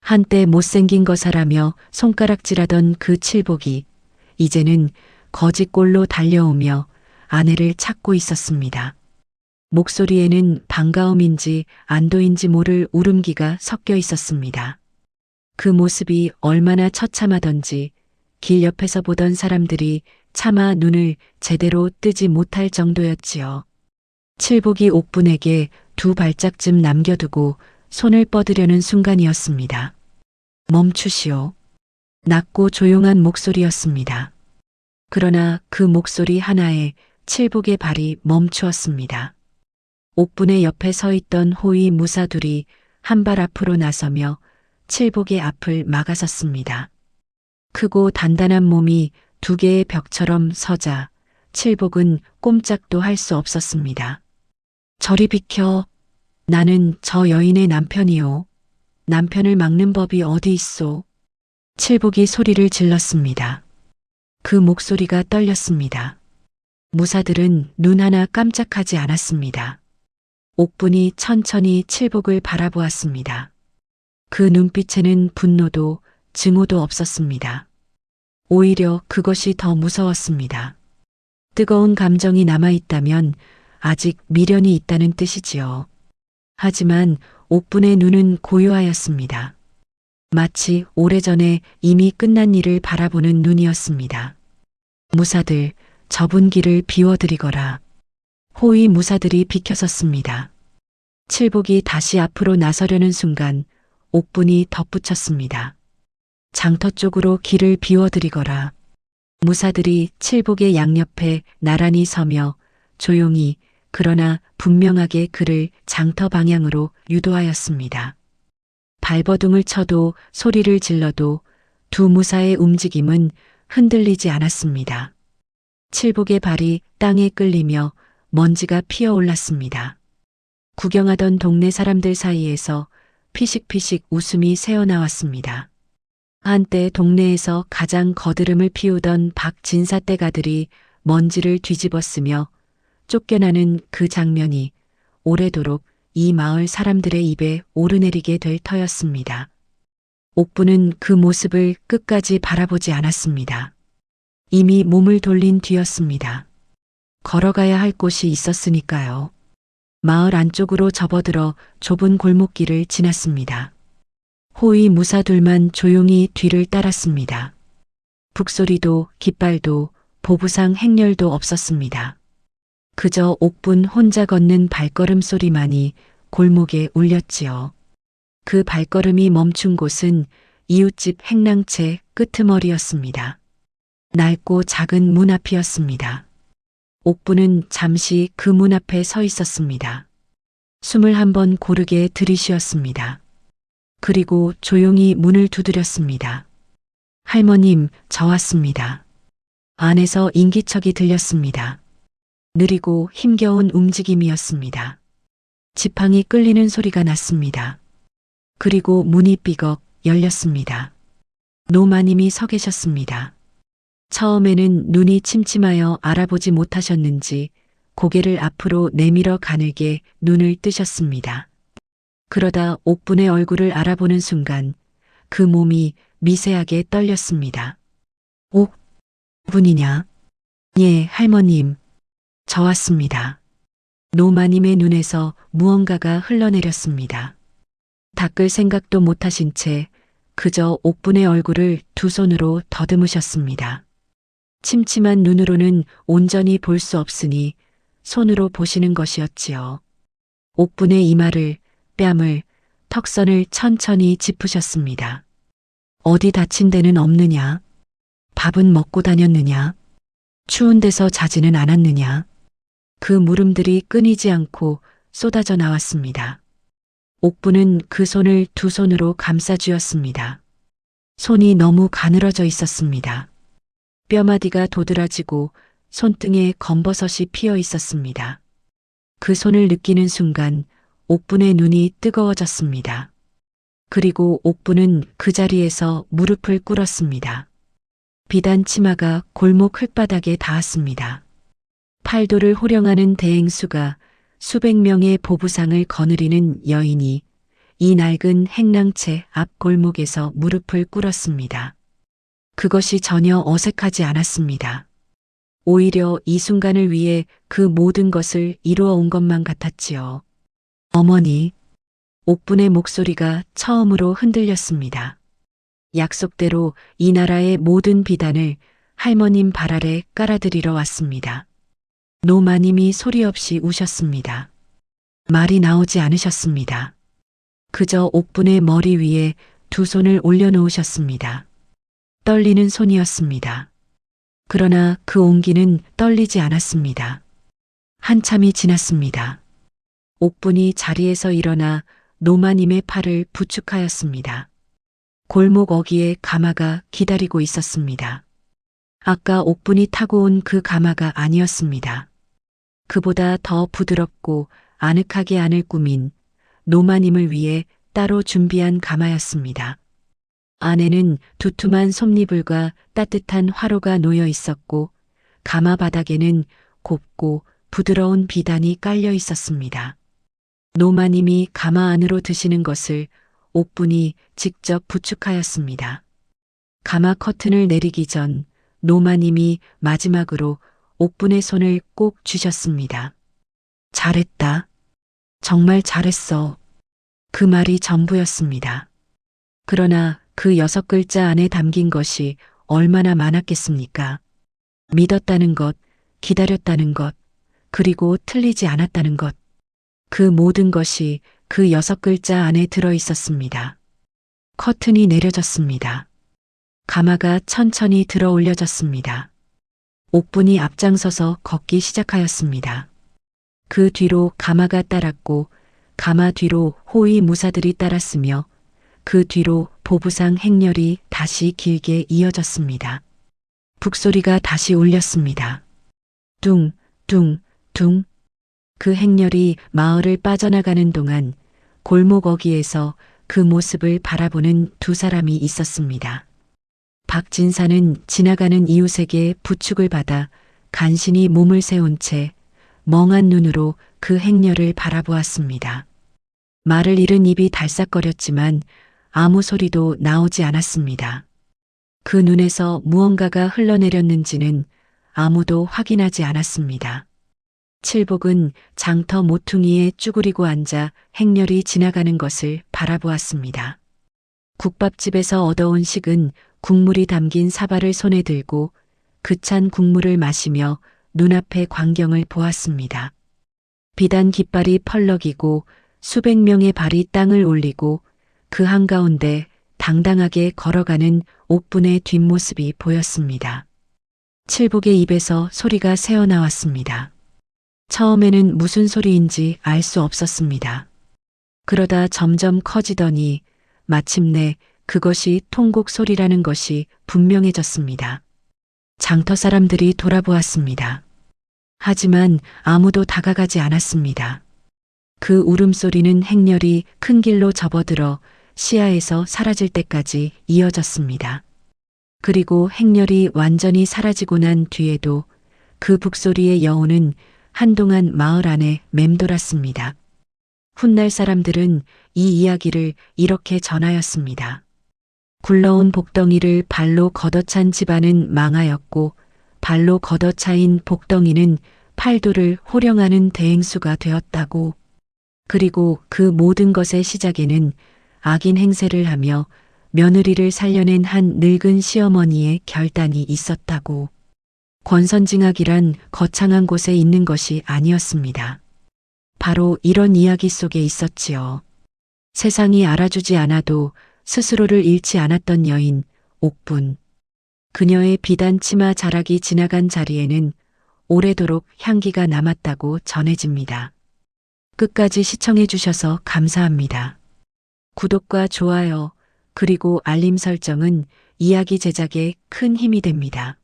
한때 못생긴 거사라며 손가락질하던 그 칠복이 이제는 거짓골로 달려오며 아내를 찾고 있었습니다. 목소리에는 반가움인지 안도인지 모를 울음기가 섞여 있었습니다. 그 모습이 얼마나 처참하던지 길 옆에서 보던 사람들이 차마 눈을 제대로 뜨지 못할 정도였지요. 칠복이 옥분에게 두 발짝쯤 남겨두고 손을 뻗으려는 순간이었습니다. 멈추시오. 낮고 조용한 목소리였습니다. 그러나 그 목소리 하나에 칠복의 발이 멈추었습니다. 옥분의 옆에 서 있던 호위 무사둘이 한 발 앞으로 나서며 칠복의 앞을 막아섰습니다. 크고 단단한 몸이 두 개의 벽처럼 서자 칠복은 꼼짝도 할 수 없었습니다. 저리 비켜. 나는 저 여인의 남편이오. 남편을 막는 법이 어디 있소. 칠복이 소리를 질렀습니다. 그 목소리가 떨렸습니다. 무사들은 눈 하나 깜짝하지 않았습니다. 옥분이 천천히 칠복을 바라보았습니다. 그 눈빛에는 분노도 증오도 없었습니다. 오히려 그것이 더 무서웠습니다. 뜨거운 감정이 남아있다면 아직 미련이 있다는 뜻이지요. 하지만 옥분의 눈은 고요하였습니다. 마치 오래전에 이미 끝난 일을 바라보는 눈이었습니다. 무사들, 접은 길을 비워드리거라. 호위 무사들이 비켜섰습니다. 칠복이 다시 앞으로 나서려는 순간 옥분이 덧붙였습니다. 장터 쪽으로 길을 비워드리거라. 무사들이 칠복의 양옆에 나란히 서며 조용히 그러나 분명하게 그를 장터 방향으로 유도하였습니다. 발버둥을 쳐도 소리를 질러도 두 무사의 움직임은 흔들리지 않았습니다. 칠복의 발이 땅에 끌리며 먼지가 피어올랐습니다. 구경하던 동네 사람들 사이에서 피식피식 웃음이 새어나왔습니다. 한때 동네에서 가장 거드름을 피우던 박진사떼가들이 먼지를 뒤집었으며 쫓겨나는 그 장면이 오래도록 이 마을 사람들의 입에 오르내리게 될 터였습니다. 옥부는 그 모습을 끝까지 바라보지 않았습니다. 이미 몸을 돌린 뒤였습니다. 걸어가야 할 곳이 있었으니까요. 마을 안쪽으로 접어들어 좁은 골목길을 지났습니다. 호위 무사 둘만 조용히 뒤를 따랐습니다. 북소리도 깃발도 보부상 행렬도 없었습니다. 그저 옥분 혼자 걷는 발걸음 소리만이 골목에 울렸지요. 그 발걸음이 멈춘 곳은 이웃집 행랑채 끄트머리였습니다. 낡고 작은 문 앞이었습니다. 옥분은 잠시 그 문 앞에 서 있었습니다. 숨을 한번 고르게 들이쉬었습니다. 그리고 조용히 문을 두드렸습니다. 할머님, 저 왔습니다. 안에서 인기척이 들렸습니다. 느리고 힘겨운 움직임이었습니다. 지팡이 끌리는 소리가 났습니다. 그리고 문이 삐걱 열렸습니다. 노마님이 서 계셨습니다. 처음에는 눈이 침침하여 알아보지 못하셨는지 고개를 앞으로 내밀어 가늘게 눈을 뜨셨습니다. 그러다 옥분의 얼굴을 알아보는 순간 그 몸이 미세하게 떨렸습니다. 옥분이냐? 예, 할머님. 저 왔습니다. 노마님의 눈에서 무언가가 흘러내렸습니다. 닦을 생각도 못하신 채 그저 옥분의 얼굴을 두 손으로 더듬으셨습니다. 침침한 눈으로는 온전히 볼 수 없으니 손으로 보시는 것이었지요. 옥분의 이마를, 뺨을, 턱선을 천천히 짚으셨습니다. 어디 다친 데는 없느냐? 밥은 먹고 다녔느냐? 추운 데서 자지는 않았느냐? 그 물음들이 끊이지 않고 쏟아져 나왔습니다. 옥분은 그 손을 두 손으로 감싸쥐었습니다. 손이 너무 가늘어져 있었습니다. 뼈마디가 도드라지고 손등에 검버섯이 피어 있었습니다. 그 손을 느끼는 순간 옥분의 눈이 뜨거워졌습니다. 그리고 옥분은 그 자리에서 무릎을 꿇었습니다. 비단 치마가 골목 흙바닥에 닿았습니다. 팔도를 호령하는 대행수가 수백 명의 보부상을 거느리는 여인이 이 낡은 행랑채 앞 골목에서 무릎을 꿇었습니다. 그것이 전혀 어색하지 않았습니다. 오히려 이 순간을 위해 그 모든 것을 이루어 온 것만 같았지요. 어머니, 옥분의 목소리가 처음으로 흔들렸습니다. 약속대로 이 나라의 모든 비단을 할머님 발 아래 깔아드리러 왔습니다. 노마님이 소리 없이 우셨습니다. 말이 나오지 않으셨습니다. 그저 옥분의 머리 위에 두 손을 올려놓으셨습니다. 떨리는 손이었습니다. 그러나 그 온기는 떨리지 않았습니다. 한참이 지났습니다. 옥분이 자리에서 일어나 노마님의 팔을 부축하였습니다. 골목 어귀에 가마가 기다리고 있었습니다. 아까 옥분이 타고 온 그 가마가 아니었습니다. 그보다 더 부드럽고 아늑하게 안을 꾸민 노마님을 위해 따로 준비한 가마였습니다. 안에는 두툼한 솜니불과 따뜻한 화로가 놓여 있었고 가마 바닥에는 곱고 부드러운 비단이 깔려 있었습니다. 노마님이 가마 안으로 드시는 것을 옥분이 직접 부축하였습니다. 가마 커튼을 내리기 전 노마님이 마지막으로 옥분의 손을 꼭 쥐셨습니다. 잘했다. 정말 잘했어. 그 말이 전부였습니다. 그러나 그 6글자 안에 담긴 것이 얼마나 많았겠습니까? 믿었다는 것, 기다렸다는 것, 그리고 틀리지 않았다는 것. 그 모든 것이 그 6글자 안에 들어 있었습니다. 커튼이 내려졌습니다. 가마가 천천히 들어 올려졌습니다. 옥분이 앞장서서 걷기 시작하였습니다. 그 뒤로 가마가 따랐고 가마 뒤로 호위 무사들이 따랐으며 그 뒤로 보부상 행렬이 다시 길게 이어졌습니다. 북소리가 다시 울렸습니다. 둥, 둥, 둥. 그 행렬이 마을을 빠져나가는 동안 골목 어귀에서 그 모습을 바라보는 두 사람이 있었습니다. 박진사는 지나가는 이웃에게 부축을 받아 간신히 몸을 세운 채 멍한 눈으로 그 행렬을 바라보았습니다. 말을 잃은 입이 달싹거렸지만 아무 소리도 나오지 않았습니다. 그 눈에서 무언가가 흘러내렸는지는 아무도 확인하지 않았습니다. 칠복은 장터 모퉁이에 쭈그리고 앉아 행렬이 지나가는 것을 바라보았습니다. 국밥집에서 얻어온 식은 국물이 담긴 사발을 손에 들고 그 찬 국물을 마시며 눈앞의 광경을 보았습니다. 비단 깃발이 펄럭이고 수백 명의 발이 땅을 올리고 그 한가운데 당당하게 걸어가는 옥분의 뒷모습이 보였습니다. 칠복의 입에서 소리가 새어나왔습니다. 처음에는 무슨 소리인지 알 수 없었습니다. 그러다 점점 커지더니 마침내 그것이 통곡 소리라는 것이 분명해졌습니다. 장터 사람들이 돌아보았습니다. 하지만 아무도 다가가지 않았습니다. 그 울음소리는 행렬이 큰 길로 접어들어 시야에서 사라질 때까지 이어졌습니다. 그리고 행렬이 완전히 사라지고 난 뒤에도 그 북소리의 여운은 한동안 마을 안에 맴돌았습니다. 훗날 사람들은 이 이야기를 이렇게 전하였습니다. 굴러온 복덩이를 발로 걷어찬 집안은 망하였고 발로 걷어차인 복덩이는 팔도를 호령하는 대행수가 되었다고. 그리고 그 모든 것의 시작에는 악인 행세를 하며 며느리를 살려낸 한 늙은 시어머니의 결단이 있었다고. 권선징악이란 거창한 곳에 있는 것이 아니었습니다. 바로 이런 이야기 속에 있었지요. 세상이 알아주지 않아도 스스로를 잃지 않았던 여인, 옥분. 그녀의 비단 치마 자락이 지나간 자리에는 오래도록 향기가 남았다고 전해집니다. 끝까지 시청해 주셔서 감사합니다. 구독과 좋아요, 그리고 알림 설정은 이야기 제작에 큰 힘이 됩니다.